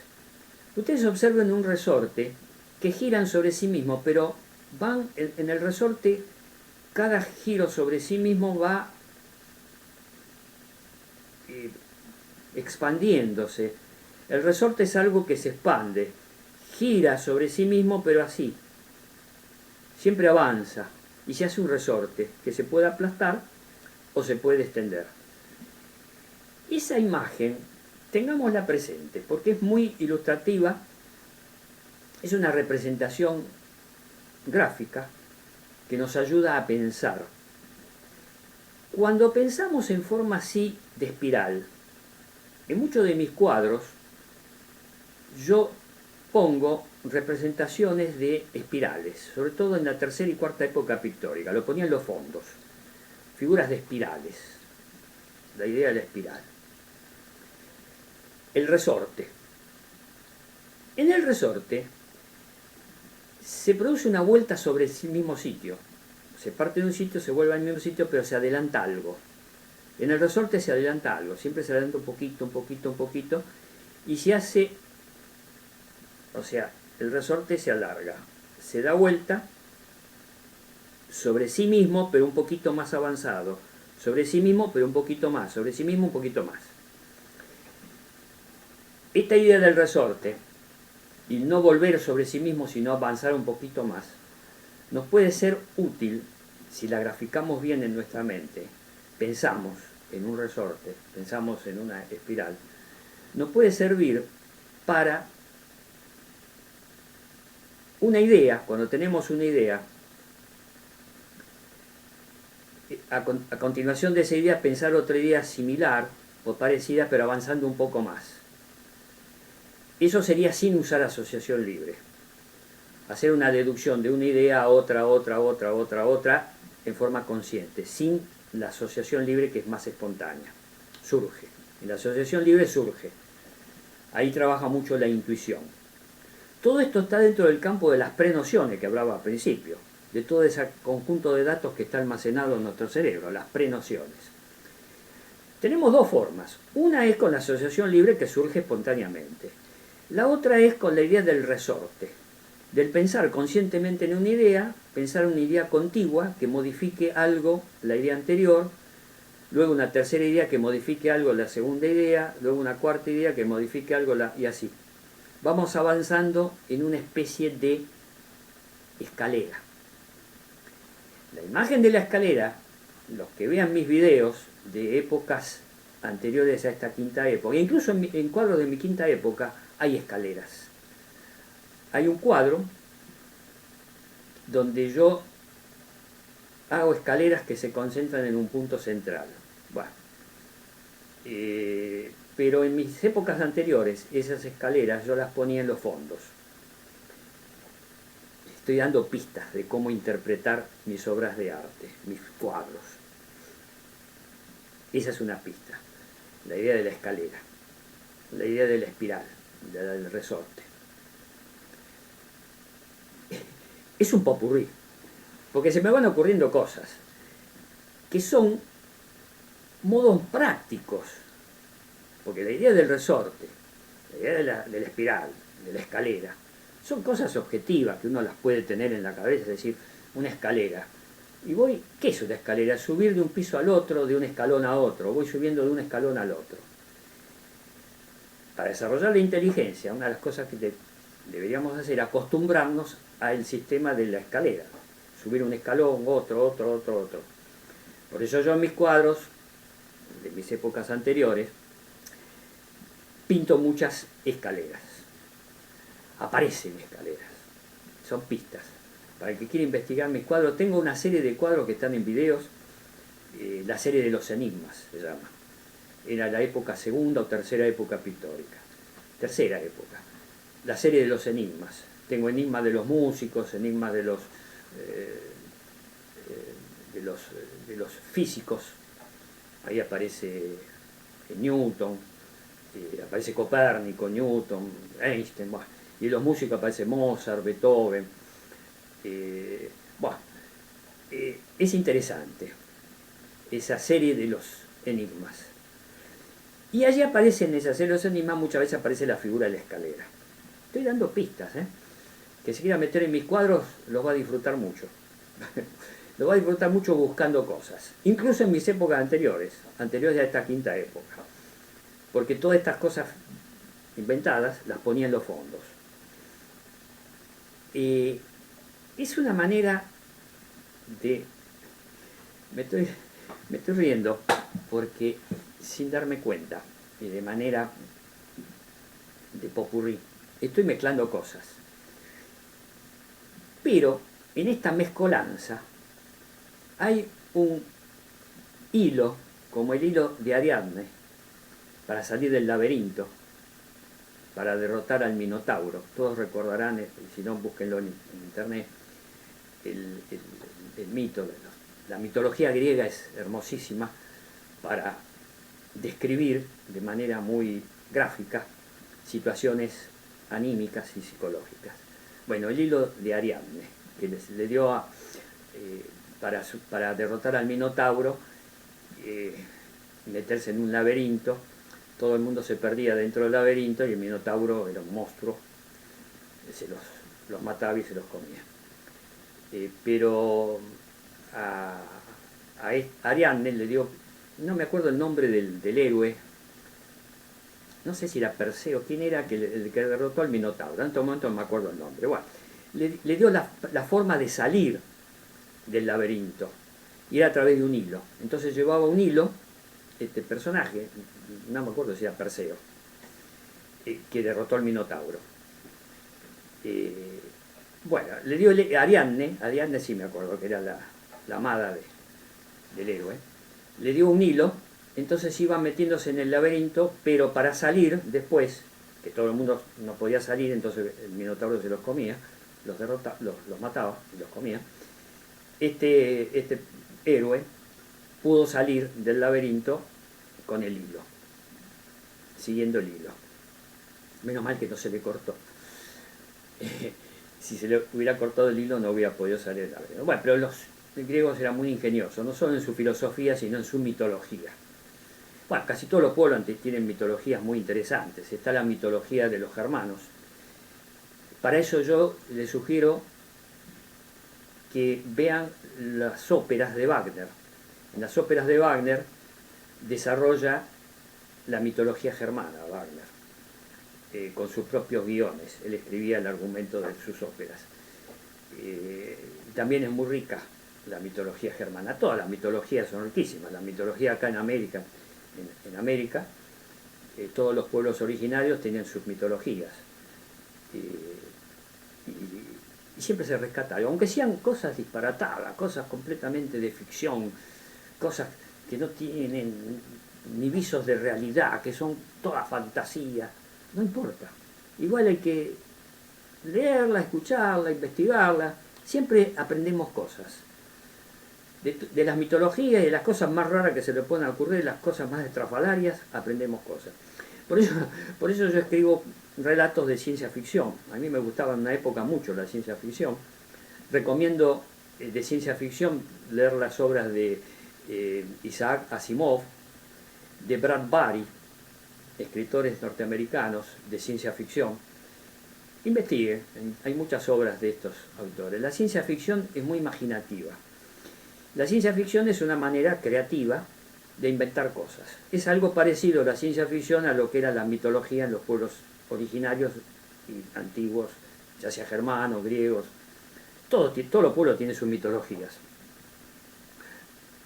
Ustedes observen un resorte que giran sobre sí mismo, pero van en el resorte, cada giro sobre sí mismo va expandiéndose. El resorte es algo que se expande, gira sobre sí mismo, pero así. Siempre avanza y se hace un resorte que se puede aplastar o se puede extender. Esa imagen, tengámosla presente, porque es muy ilustrativa, es una representación gráfica que nos ayuda a pensar. Cuando pensamos en forma así de espiral, en muchos de mis cuadros yo pongo representaciones de espirales, sobre todo en la tercera y cuarta época pictórica, lo ponía en los fondos, figuras de espirales, la idea de la espiral. El resorte. En el resorte se produce una vuelta sobre el mismo sitio. Se parte de un sitio, se vuelve al mismo sitio, pero se adelanta algo. En el resorte se adelanta algo, siempre se adelanta un poquito, un poquito, un poquito, y se hace, o sea, el resorte se alarga, se da vuelta sobre sí mismo, pero un poquito más avanzado, sobre sí mismo, pero un poquito más, sobre sí mismo, un poquito más. Esta idea del resorte, y no volver sobre sí mismo, sino avanzar un poquito más, nos puede ser útil si la graficamos bien en nuestra mente. Pensamos en un resorte, pensamos en una espiral, nos puede servir para una idea, cuando tenemos una idea, a continuación de esa idea pensar otra idea similar o parecida, pero avanzando un poco más. Eso sería sin usar asociación libre. Hacer una deducción de una idea a otra, otra, en forma consciente, sin la asociación libre que es más espontánea. Surge. En la asociación libre surge. Ahí trabaja mucho la intuición. Todo esto está dentro del campo de las prenociones que hablaba al principio, de todo ese conjunto de datos que está almacenado en nuestro cerebro, las prenociones. Tenemos dos formas. Una es con la asociación libre que surge espontáneamente. La otra es con la idea del resorte, del pensar conscientemente en una idea, pensar en una idea contigua que modifique algo, la idea anterior, luego una tercera idea que modifique algo, la segunda idea, luego una cuarta idea que modifique algo, y así. Vamos avanzando en una especie de escalera. La imagen de la escalera, los que vean mis videos de épocas anteriores a esta quinta época, incluso en cuadros de mi quinta época, hay escaleras. Hay un cuadro donde yo hago escaleras que se concentran en un punto central. Bueno, pero en mis épocas anteriores, esas escaleras yo las ponía en los fondos. Estoy dando pistas de cómo interpretar mis obras de arte, mis cuadros. Esa es una pista. La idea de la escalera, la idea de la espiral, del resorte. Es un popurrí, porque se me van ocurriendo cosas que son modos prácticos, porque la idea del resorte, la idea de la espiral, de la escalera, son cosas objetivas que uno las puede tener en la cabeza, es decir, una escalera. Y voy, ¿qué es una escalera? Subir de un piso al otro, de un escalón a otro, voy subiendo de un escalón al otro. Para desarrollar la inteligencia, una de las cosas que deberíamos hacer acostumbrarnos al sistema de la escalera. Subir un escalón, otro. Por eso yo en mis cuadros, de mis épocas anteriores, pinto muchas escaleras. Aparecen escaleras. Son pistas. Para el que quiera investigar mis cuadros, tengo una serie de cuadros que están en videos, la serie de los enigmas se llama. Era la época segunda o tercera época pictórica. Tercera época. La serie de los enigmas. Tengo enigmas de los músicos, enigmas de los físicos. Ahí aparece Newton, aparece Copérnico, Newton, Einstein, bueno. Y en los músicos aparece Mozart, Beethoven. Es interesante esa serie de los enigmas. Y allí aparece en esa serie de los enigmas, muchas veces aparece la figura de la escalera. Estoy dando pistas, que si quiera meter en mis cuadros los va a disfrutar mucho. Lo va a disfrutar mucho buscando cosas, incluso en mis épocas anteriores a esta quinta época, porque todas estas cosas inventadas las ponía en los fondos. Es una manera de... Me estoy riendo porque sin darme cuenta y de manera de popurrí estoy mezclando cosas, pero en esta mezcolanza hay un hilo, como el hilo de Ariadne, para salir del laberinto, para derrotar al Minotauro. Todos recordarán, si no, búsquenlo en internet, el mito. La mitología griega es hermosísima para describir de manera muy gráfica situaciones anímicas y psicológicas. Bueno, el hilo de Ariadne, que le dio para derrotar al Minotauro, meterse en un laberinto, todo el mundo se perdía dentro del laberinto y el Minotauro era un monstruo, se los mataba y se los comía. Pero a Ariadne le dio, no me acuerdo el nombre del héroe, no sé si era Perseo, quién era el que derrotó al Minotauro, en este momento no me acuerdo el nombre. Bueno, le dio la forma de salir del laberinto, y era a través de un hilo. Entonces llevaba un hilo, este personaje, no me acuerdo si era Perseo, que derrotó al Minotauro. Bueno, le dio Ariadne sí me acuerdo que era la amada del héroe, le dio un hilo, entonces iba metiéndose en el laberinto, pero para salir después, que todo el mundo no podía salir, entonces el Minotauro se los comía, los mataba y los comía. Este héroe pudo salir del laberinto con el hilo, siguiendo el hilo. Menos mal que no se le cortó. Si se le hubiera cortado el hilo no hubiera podido salir del laberinto. Bueno, pero los griegos eran muy ingeniosos, no solo en su filosofía, sino en su mitología. Bueno, casi todos los pueblos tienen mitologías muy interesantes. Está la mitología de los germanos. Para eso yo les sugiero que vean las óperas de Wagner. En las óperas de Wagner desarrolla la mitología germana, Wagner, con sus propios guiones. Él escribía el argumento de sus óperas. También es muy rica la mitología germana. Todas las mitologías son riquísimas. La mitología acá en América, todos los pueblos originarios tienen sus mitologías. Y siempre se rescata algo, aunque sean cosas disparatadas, cosas completamente de ficción, cosas que no tienen ni visos de realidad, que son toda fantasía, no importa. Igual hay que leerla, escucharla, investigarla, siempre aprendemos cosas. De las mitologías y de las cosas más raras que se le puedan ocurrir, las cosas más estrafalarias, aprendemos cosas. Por eso yo escribo relatos de ciencia ficción. A mí me gustaba en una época mucho la ciencia ficción. Recomiendo de ciencia ficción leer las obras de Isaac Asimov, de Bradbury, escritores norteamericanos de ciencia ficción. Investiguen, hay muchas obras de estos autores. La ciencia ficción es muy imaginativa. La ciencia ficción es una manera creativa de inventar cosas. Es algo parecido la ciencia ficción a lo que era la mitología en los pueblos originarios y antiguos, ya sea germanos, griegos, todos los pueblos tienen sus mitologías.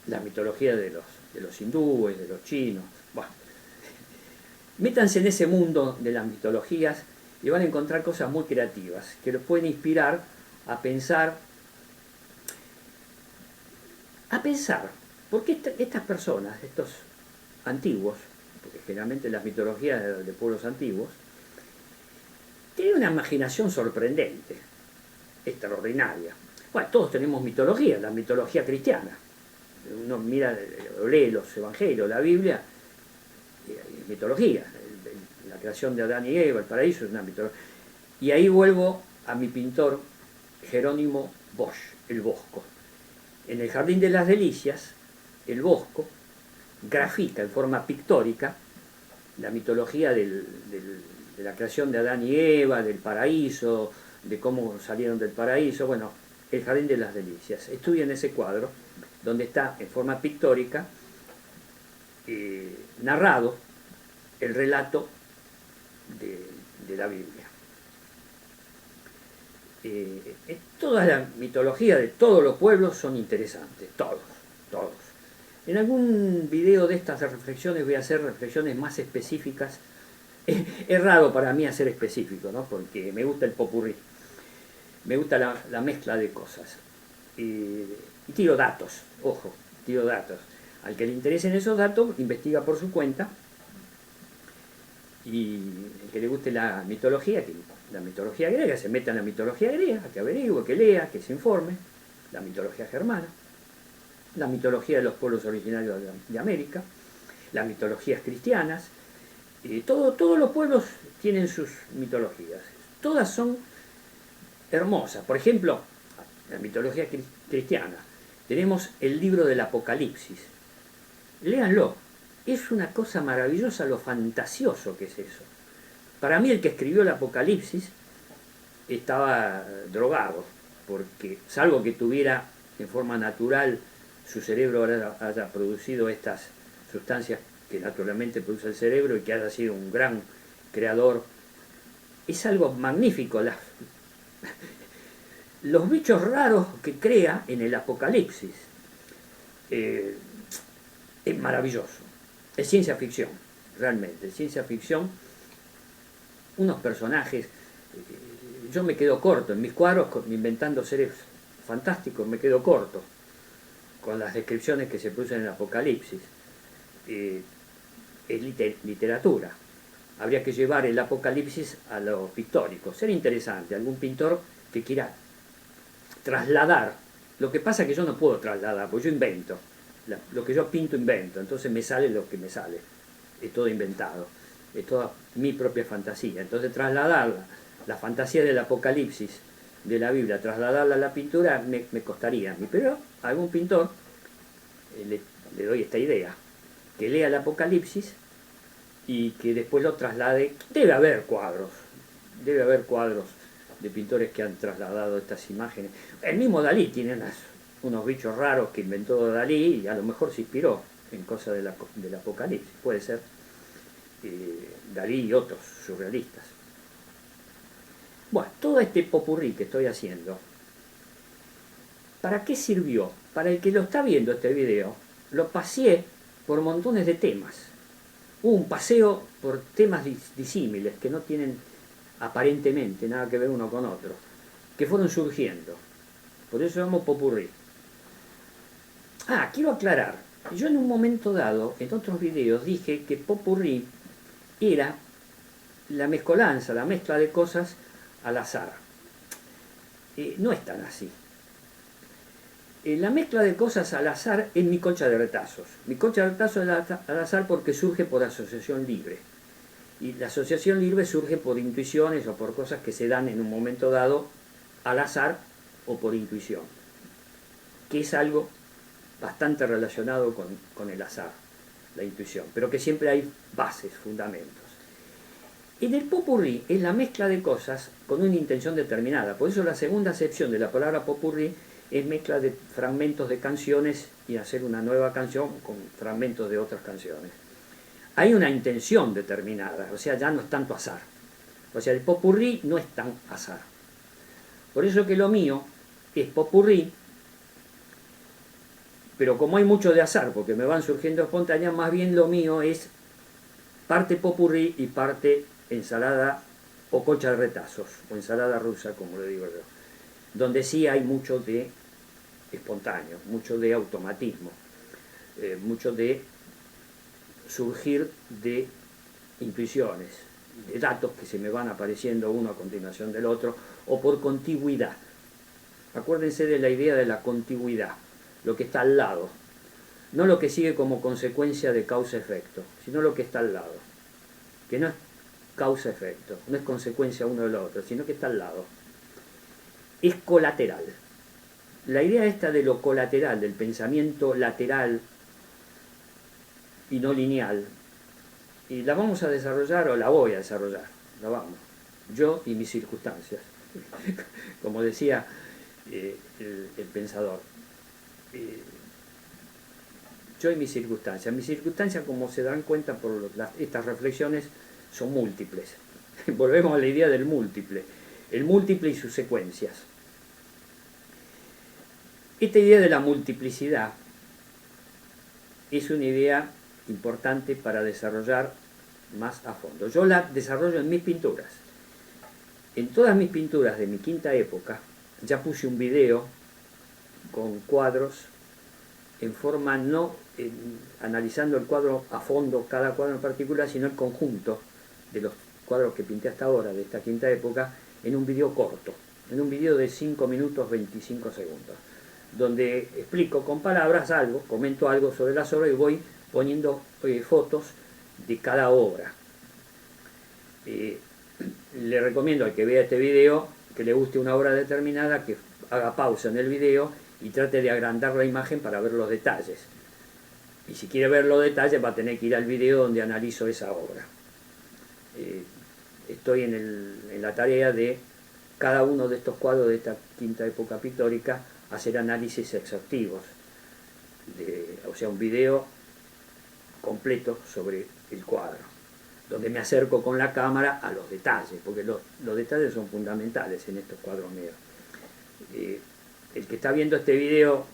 La mitología de los hindúes, de los chinos. Bueno, métanse en ese mundo de las mitologías y van a encontrar cosas muy creativas que los pueden inspirar a pensar, porque estas personas, estos antiguos, porque generalmente las mitologías de pueblos antiguos, tienen una imaginación sorprendente, extraordinaria. Bueno, todos tenemos mitología, la mitología cristiana. Uno mira, lee los evangelios, la Biblia, es mitología. La creación de Adán y Eva, el paraíso, es una mitología. Y ahí vuelvo a mi pintor Jerónimo Bosch, el Bosco. En el Jardín de las Delicias, el Bosco grafica en forma pictórica la mitología de la creación de Adán y Eva, del paraíso, de cómo salieron del paraíso. Bueno, el Jardín de las Delicias. Estudien ese cuadro, donde está en forma pictórica narrado el relato de la Biblia. Todas las mitologías de todos los pueblos son interesantes, todos. En algún video de estas reflexiones voy a hacer reflexiones más específicas. Es raro para mí hacer específico, ¿no? Porque me gusta el popurrí, me gusta la mezcla de cosas. Y tiro datos, ojo, tiro datos. Al que le interesen esos datos, investiga por su cuenta. Y el que le guste la mitología griega, se meta en la mitología griega, que averigüe, que lea, que se informe. La mitología germana, la mitología de los pueblos originarios de América, las mitologías cristianas. Todos los pueblos tienen sus mitologías. Todas son hermosas. Por ejemplo, la mitología cristiana. Tenemos el libro del Apocalipsis. Léanlo. Es una cosa maravillosa lo fantasioso que es eso. Para mí el que escribió el Apocalipsis estaba drogado, porque salvo que tuviera en forma natural, su cerebro haya producido estas sustancias que naturalmente produce el cerebro y que haya sido un gran creador, es algo magnífico. Los bichos raros que crea en el Apocalipsis es maravilloso. Es ciencia ficción, realmente, ciencia ficción. Unos personajes, yo me quedo corto, en mis cuadros, inventando seres fantásticos, me quedo corto con las descripciones que se producen en el Apocalipsis. Es literatura. Habría que llevar el Apocalipsis a lo pictórico. Sería interesante, algún pintor que quiera trasladar. Lo que pasa es que yo no puedo trasladar, porque yo invento. Lo que yo pinto, invento. Entonces me sale lo que me sale. Es todo inventado. Es toda mi propia fantasía. Entonces trasladar la fantasía del Apocalipsis de la Biblia, trasladarla a la pintura, me costaría a mí. Pero a algún pintor le doy esta idea. Que lea el Apocalipsis y que después lo traslade. Debe haber cuadros de pintores que han trasladado estas imágenes. El mismo Dalí tiene unos bichos raros que inventó Dalí y a lo mejor se inspiró en cosas del Apocalipsis. Puede ser Dalí y otros surrealistas. Bueno, todo este popurrí que estoy haciendo, ¿para qué sirvió? Para el que lo está viendo este video, lo paseé por montones de temas. Hubo un paseo por temas disímiles que no tienen aparentemente nada que ver uno con otro, que fueron surgiendo. Por eso llamamos popurrí. Quiero aclarar. Yo en un momento dado, en otros videos, dije que popurrí era la mezcolanza, la mezcla de cosas al azar. No es tan así. La mezcla de cosas al azar es mi concha de retazos. Mi concha de retazos es al azar porque surge por asociación libre. Y la asociación libre surge por intuiciones o por cosas que se dan en un momento dado al azar o por intuición. Que es algo bastante relacionado con el azar, la intuición. Pero que siempre hay bases, fundamentos. En el popurrí es la mezcla de cosas con una intención determinada. Por eso la segunda acepción de la palabra popurrí es mezcla de fragmentos de canciones y hacer una nueva canción con fragmentos de otras canciones. Hay una intención determinada, o sea, ya no es tanto azar. O sea, el popurrí no es tan azar. Por eso que lo mío es popurrí, pero como hay mucho de azar, porque me van surgiendo espontáneas, más bien lo mío es parte popurrí y parte ensalada o concha de retazos, o ensalada rusa, como le digo yo, donde sí hay mucho de espontáneo, mucho de automatismo, mucho de surgir de intuiciones, de datos que se me van apareciendo uno a continuación del otro, o por contigüidad. Acuérdense de la idea de la contigüidad, lo que está al lado, no lo que sigue como consecuencia de causa-efecto, sino lo que está al lado, que no es causa-efecto, no es consecuencia uno del otro, sino que está al lado. Es colateral. La idea esta de lo colateral, del pensamiento lateral y no lineal, y la vamos a desarrollar, o la voy a desarrollar, la vamos, yo y mis circunstancias, como decía el pensador. Yo y mis circunstancias, como se dan cuenta por estas reflexiones, son múltiples. Volvemos a la idea del múltiple, el múltiple y sus secuencias. Esta idea de la multiplicidad es una idea importante para desarrollar más a fondo. Yo la desarrollo en mis pinturas. En todas mis pinturas de mi quinta época, ya puse un video con cuadros en forma no analizando el cuadro a fondo, cada cuadro en particular, sino el conjunto de los cuadros que pinté hasta ahora de esta quinta época en un video corto, en un video de 5 minutos 25 segundos, donde explico con palabras algo, comento algo sobre las obras y voy poniendo fotos de cada obra. Le recomiendo al que vea este video, que le guste una obra determinada, que haga pausa en el video y trate de agrandar la imagen para ver los detalles. Y si quiere ver los detalles va a tener que ir al video donde analizo esa obra. Estoy en la tarea de cada uno de estos cuadros de esta quinta época pictórica hacer análisis exhaustivos, o sea, un video completo sobre el cuadro, donde me acerco con la cámara a los detalles, porque los detalles son fundamentales en estos cuadros míos. El que está viendo este video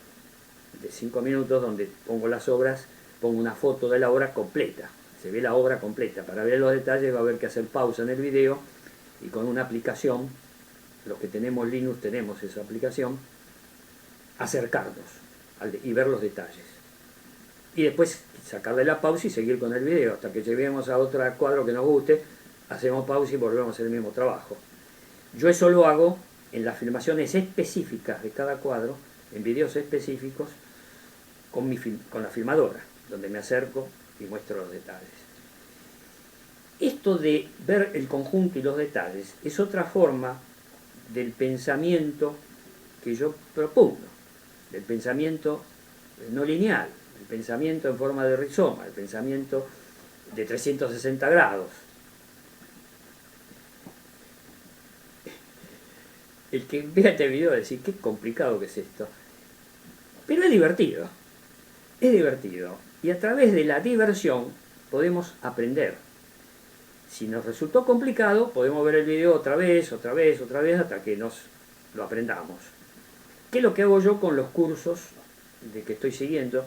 de 5 minutos, donde pongo las obras, pongo una foto de la obra completa, se ve la obra completa. Para ver los detalles va a haber que hacer pausa en el video y con una aplicación, los que tenemos Linux tenemos esa aplicación, acercarnos y ver los detalles. Y después sacarle la pausa y seguir con el video, hasta que lleguemos a otro cuadro que nos guste, hacemos pausa y volvemos a hacer el mismo trabajo. Yo eso lo hago en las filmaciones específicas de cada cuadro, en videos específicos, con la filmadora, donde me acerco y muestro los detalles. Esto de ver el conjunto y los detalles es otra forma del pensamiento que yo propongo, del pensamiento no lineal, el pensamiento en forma de rizoma, el pensamiento de 360 grados. El que vea este video va a decir, qué complicado que es esto. Pero es divertido. Es divertido. Y a través de la diversión podemos aprender. Si nos resultó complicado, podemos ver el video otra vez, hasta que nos lo aprendamos. ¿Qué es lo que hago yo con los cursos de que estoy siguiendo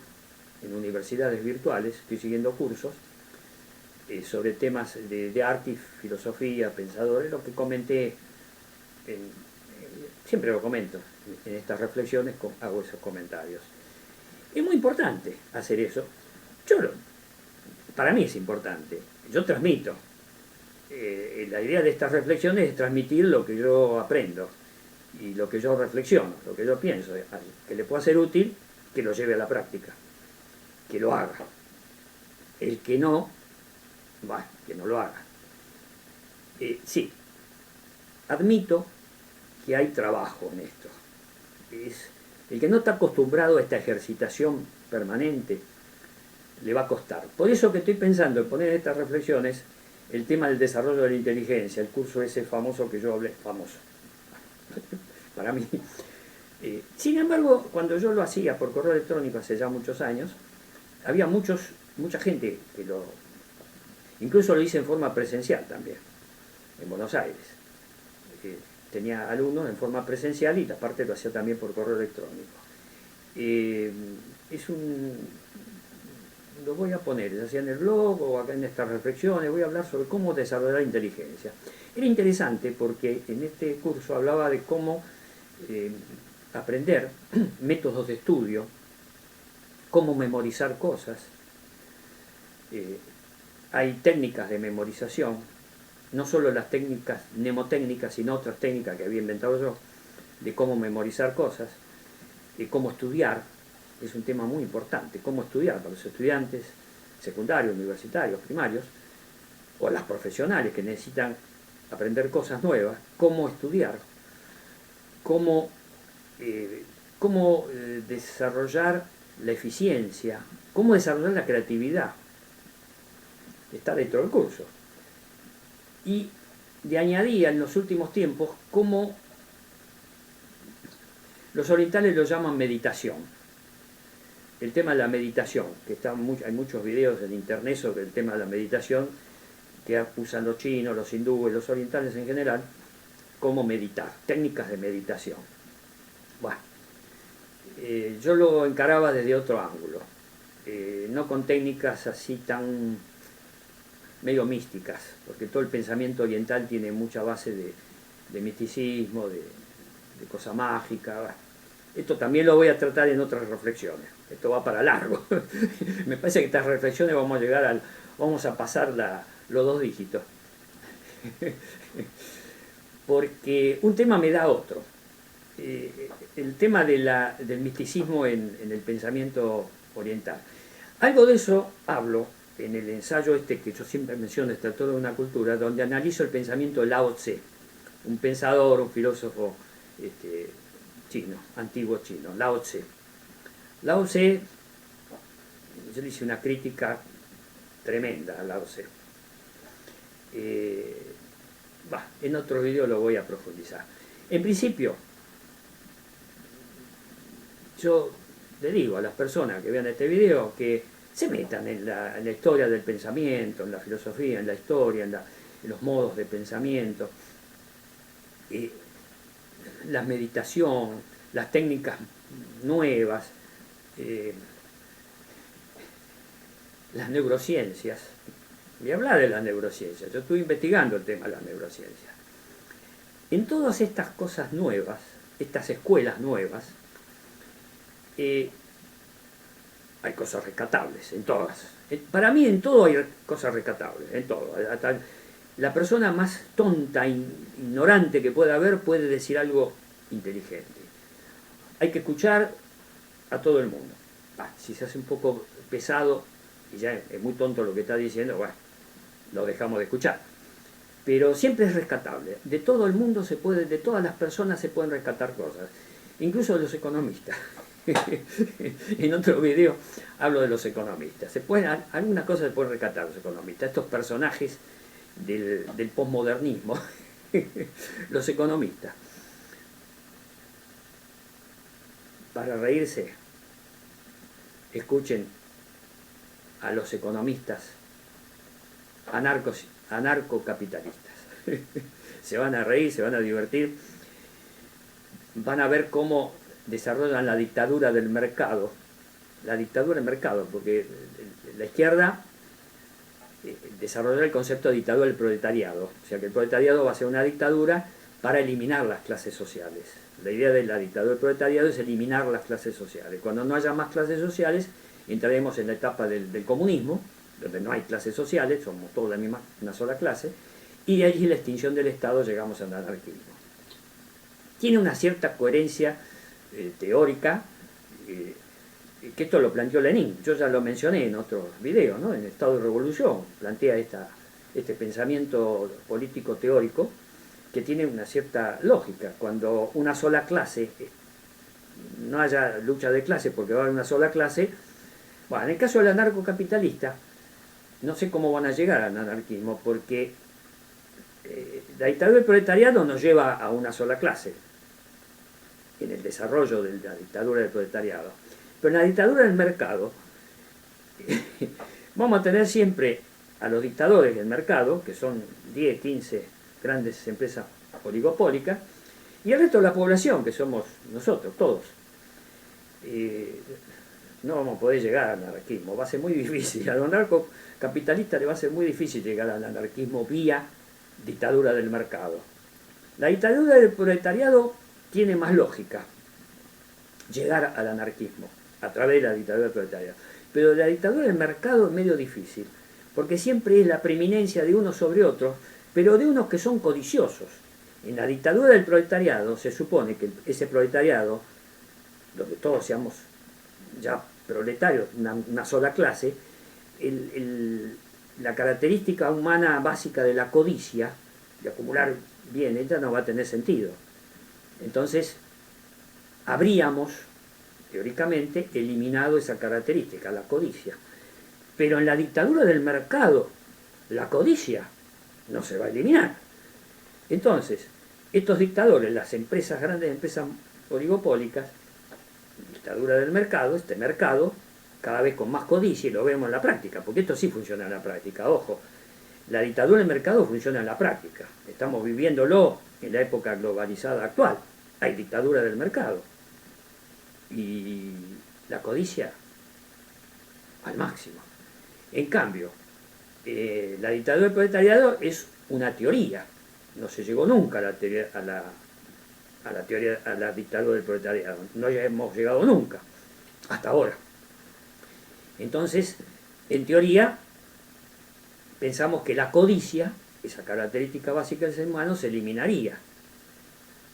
en universidades virtuales? Estoy siguiendo cursos sobre temas de arte y filosofía, pensadores, lo que comenté, siempre lo comento, en estas reflexiones hago esos comentarios. Es muy importante hacer eso. Para mí es importante. Yo transmito. La idea de estas reflexiones es transmitir lo que yo aprendo y lo que yo reflexiono, lo que yo pienso, que le pueda ser útil, que lo lleve a la práctica, que lo haga. El que no, bueno, que no lo haga. Sí, admito que hay trabajo en esto. El que no está acostumbrado a esta ejercitación permanente le va a costar. Por eso que estoy pensando en poner en estas reflexiones el tema del desarrollo de la inteligencia, el curso ese famoso que yo hablé, famoso, para mí. Sin embargo, cuando yo lo hacía por correo electrónico hace ya muchos años, había mucha gente que incluso lo hice en forma presencial también. en Buenos Aires. Tenía alumnos en forma presencial y la parte lo hacía también por correo electrónico. Lo voy a poner, ya sea en el blog o acá en estas reflexiones, voy a hablar sobre cómo desarrollar inteligencia. Era interesante porque en este curso hablaba de cómo aprender métodos de estudio, cómo memorizar cosas. Hay técnicas de memorización, no solo las técnicas mnemotécnicas, sino otras técnicas que había inventado yo, de cómo memorizar cosas, de cómo estudiar. Es un tema muy importante, cómo estudiar para los estudiantes secundarios, universitarios, primarios, o las profesionales que necesitan aprender cosas nuevas, cómo estudiar, cómo desarrollar la eficiencia, cómo desarrollar la creatividad. Está dentro del curso. Y le añadía en los últimos tiempos cómo los orientales lo llaman meditación. El tema de la meditación, que hay muchos videos en internet sobre el tema de la meditación que usan los chinos, los hindúes, los orientales en general, cómo meditar, técnicas de meditación. Bueno, yo lo encaraba desde otro ángulo, no con técnicas así tan medio místicas, porque todo el pensamiento oriental tiene mucha base de misticismo, de cosa mágica. Bueno, esto también lo voy a tratar en otras reflexiones, esto va para largo. Me parece que estas reflexiones vamos a pasar los 2 dígitos. Porque un tema me da otro. El tema del misticismo en el pensamiento oriental. Algo de eso hablo en el ensayo que yo siempre menciono, Extractor de una cultura, donde analizo el pensamiento de Lao Tse, un pensador, un filósofo chino, antiguo chino, Lao Tse. Lao Tse, yo le hice una crítica tremenda a Lao Tse. En otro video lo voy a profundizar. En principio, yo le digo a las personas que vean este video que se metan en la historia del pensamiento, en la filosofía, en la historia, en los modos de pensamiento, la meditación, las técnicas nuevas, las neurociencias. Voy a hablar de las neurociencias, yo estuve investigando el tema de las neurociencias. En todas estas cosas nuevas, estas escuelas nuevas, hay cosas rescatables, en todas. Para mí en todo hay cosas rescatables, en todo. Hasta la persona más tonta, ignorante que pueda haber, puede decir algo inteligente. Hay que escuchar a todo el mundo. Si se hace un poco pesado y ya es muy tonto lo que está diciendo, bueno, lo dejamos de escuchar. Pero siempre es rescatable. De todo el mundo de todas las personas se pueden rescatar cosas, incluso de los economistas. En otro video hablo de los economistas. Algunas cosas se pueden rescatar los economistas, estos personajes del posmodernismo. Los economistas, para reírse, escuchen a los economistas anarcocapitalistas. Se van a reír, se van a divertir, van a ver cómo desarrollan la dictadura del mercado. La dictadura del mercado, porque la izquierda desarrolló el concepto de dictadura del proletariado. O sea que el proletariado va a ser una dictadura para eliminar las clases sociales. La idea de la dictadura del proletariado es eliminar las clases sociales. Cuando no haya más clases sociales, entraremos en la etapa del comunismo, donde no hay clases sociales, somos todos una sola clase, y de allí la extinción del Estado llegamos al anarquismo. Tiene una cierta coherencia teórica, que esto lo planteó Lenin, yo ya lo mencioné en otros videos, ¿no? En Estado de Revolución, plantea este pensamiento político teórico que tiene una cierta lógica. Cuando una sola clase, no haya lucha de clase porque va a haber una sola clase, bueno, en el caso del anarcocapitalista, no sé cómo van a llegar al anarquismo, porque la dictadura del proletariado nos lleva a una sola clase, en el desarrollo de la dictadura del proletariado. Pero en la dictadura del mercado, vamos a tener siempre a los dictadores del mercado, que son 10, 15 grandes empresas oligopólicas, y el resto de la población, que somos nosotros, todos. No vamos a poder llegar al anarquismo, va a ser muy difícil. A los anarcocapitalistas le va a ser muy difícil llegar al anarquismo vía dictadura del mercado. La dictadura del proletariado tiene más lógica, llegar al anarquismo a través de la dictadura del proletariado. Pero la dictadura del mercado es medio difícil, porque siempre es la preeminencia de unos sobre otros, pero de unos que son codiciosos. En la dictadura del proletariado se supone que ese proletariado, donde todos seamos ya proletarios, una sola clase, la característica humana básica de la codicia, de acumular bienes, ya no va a tener sentido. Entonces, habríamos, teóricamente, eliminado esa característica, la codicia. Pero en la dictadura del mercado, la codicia no se va a eliminar. Entonces, estos dictadores, las empresas, grandes empresas oligopólicas, dictadura del mercado, este mercado, cada vez con más codicia, y lo vemos en la práctica, porque esto sí funciona en la práctica, ojo, la dictadura del mercado funciona en la práctica, estamos viviéndolo en la época globalizada actual, hay dictadura del mercado, y la codicia al máximo. En cambio, la dictadura del proletariado es una teoría, no se llegó nunca a la teoría, a la dictadura del proletariado, no hemos llegado nunca, hasta ahora. Entonces, en teoría, pensamos que la codicia, esa característica básica del ser humano, se eliminaría,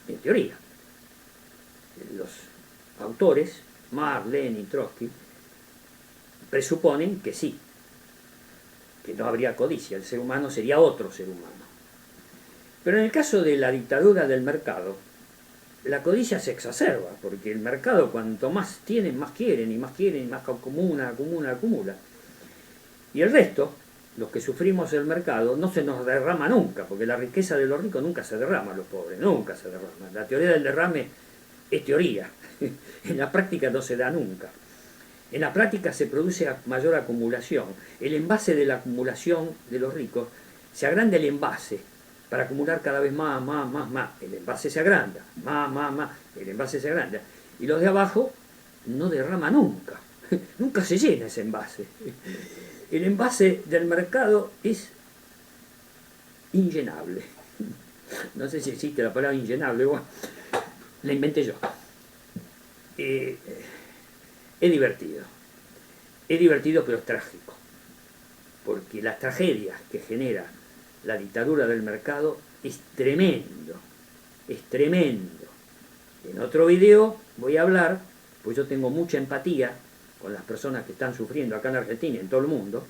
en teoría. Los autores, Marx, Lenin, Trotsky, presuponen que sí, que no habría codicia, el ser humano sería otro ser humano. Pero en el caso de la dictadura del mercado, la codicia se exacerba, porque el mercado cuanto más tienen, más quieren, y más quieren, y más acumula. Y el resto, los que sufrimos el mercado, no se nos derrama nunca, porque la riqueza de los ricos nunca se derrama a los pobres, nunca se derrama. La teoría del derrame es teoría, en la práctica no se da nunca. En la práctica se produce mayor acumulación. El envase de la acumulación de los ricos, se agranda el envase, para acumular cada vez más. El envase se agranda, más, el envase se agranda. Y los de abajo no derrama nunca, nunca se llena ese envase. El envase del mercado es inllenable. No sé si existe la palabra inllenable, bueno, la inventé yo. Es divertido pero es trágico, porque las tragedias que genera la dictadura del mercado es tremendo. En otro video voy a hablar, pues yo tengo mucha empatía con las personas que están sufriendo acá en Argentina y en todo el mundo,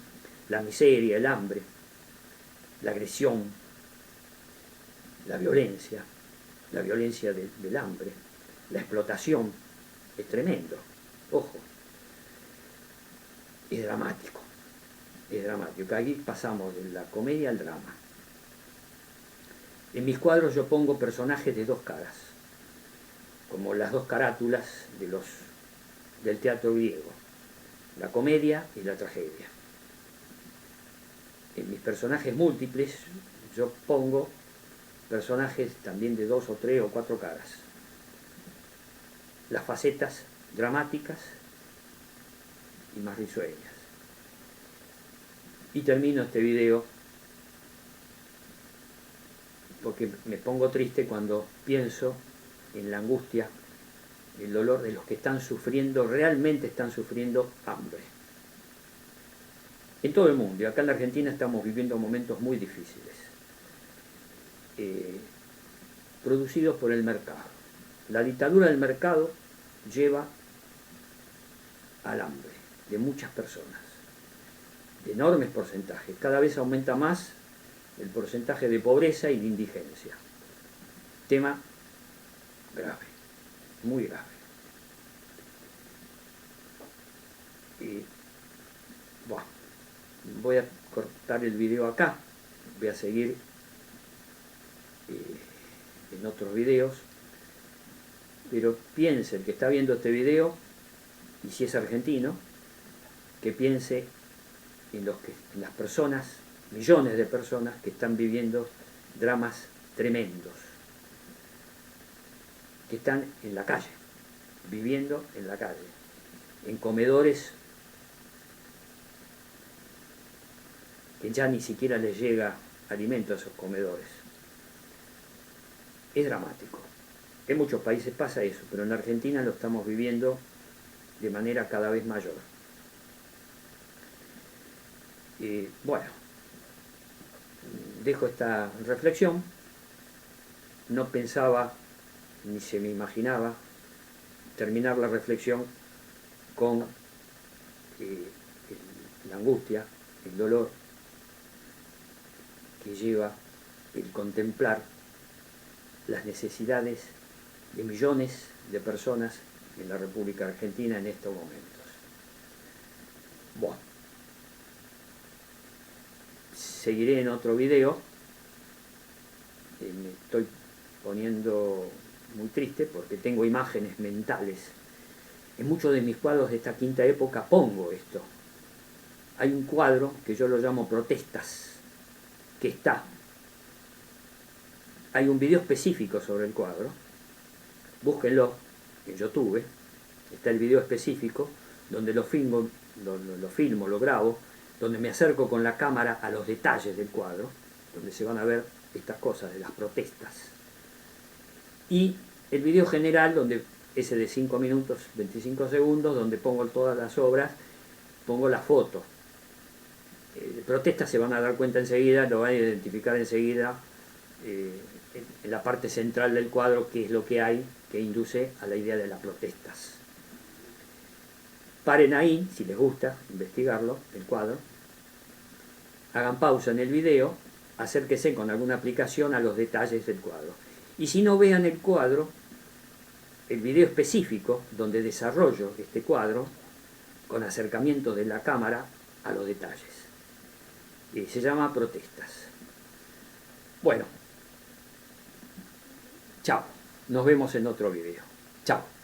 la miseria, el hambre, la agresión, la violencia del hambre, la explotación, es tremendo, ojo, es dramático. Aquí pasamos de la comedia al drama. En mis cuadros yo pongo personajes de dos caras, como las dos carátulas del teatro griego, la comedia y la tragedia. En mis personajes múltiples yo pongo personajes también de 2 o 3 o 4 caras. Las facetas dramáticas y más risueñas. Y termino este video porque me pongo triste cuando pienso en la angustia, el dolor de los que están sufriendo, realmente están sufriendo hambre. En todo el mundo, y acá en la Argentina estamos viviendo momentos muy difíciles, producidos por el mercado. La dictadura del mercado lleva al hambre de muchas personas, de enormes porcentajes. Cada vez aumenta más el porcentaje de pobreza y de indigencia. Tema grave, muy grave. Y bueno, voy a cortar el video acá, voy a seguir en otros videos, pero piense, el que está viendo este video, y si es argentino, que piense en las personas, millones de personas que están viviendo dramas tremendos, que están en la calle, viviendo en la calle, en comedores que ya ni siquiera les llega alimento a esos comedores. Es dramático. En muchos países pasa eso, pero en Argentina lo estamos viviendo de manera cada vez mayor. Bueno, dejo esta reflexión. No pensaba ni se me imaginaba terminar la reflexión con la angustia, el dolor que lleva el contemplar las necesidades de millones de personas en la República Argentina en estos momentos. Bueno, seguiré en otro video. Me estoy poniendo muy triste porque tengo imágenes mentales. En muchos de mis cuadros de esta quinta época pongo esto. Hay un cuadro que yo lo llamo Protestas, que está. Hay un video específico sobre el cuadro. Búsquenlo en YouTube. Está el video específico donde lo filmo, lo grabo, donde me acerco con la cámara a los detalles del cuadro, donde se van a ver estas cosas de las protestas. Y el video general, donde ese de 5 minutos, 25 segundos, donde pongo todas las obras, pongo la foto. Protestas se van a dar cuenta enseguida, lo van a identificar enseguida en la parte central del cuadro, qué es lo que hay que induce a la idea de las protestas. Paren ahí, si les gusta investigarlo, el cuadro, hagan pausa en el video, acérquense con alguna aplicación a los detalles del cuadro. Y si no, vean el cuadro, el video específico donde desarrollo este cuadro con acercamiento de la cámara a los detalles. Se llama Protestas. Bueno, chao, nos vemos en otro video. Chao.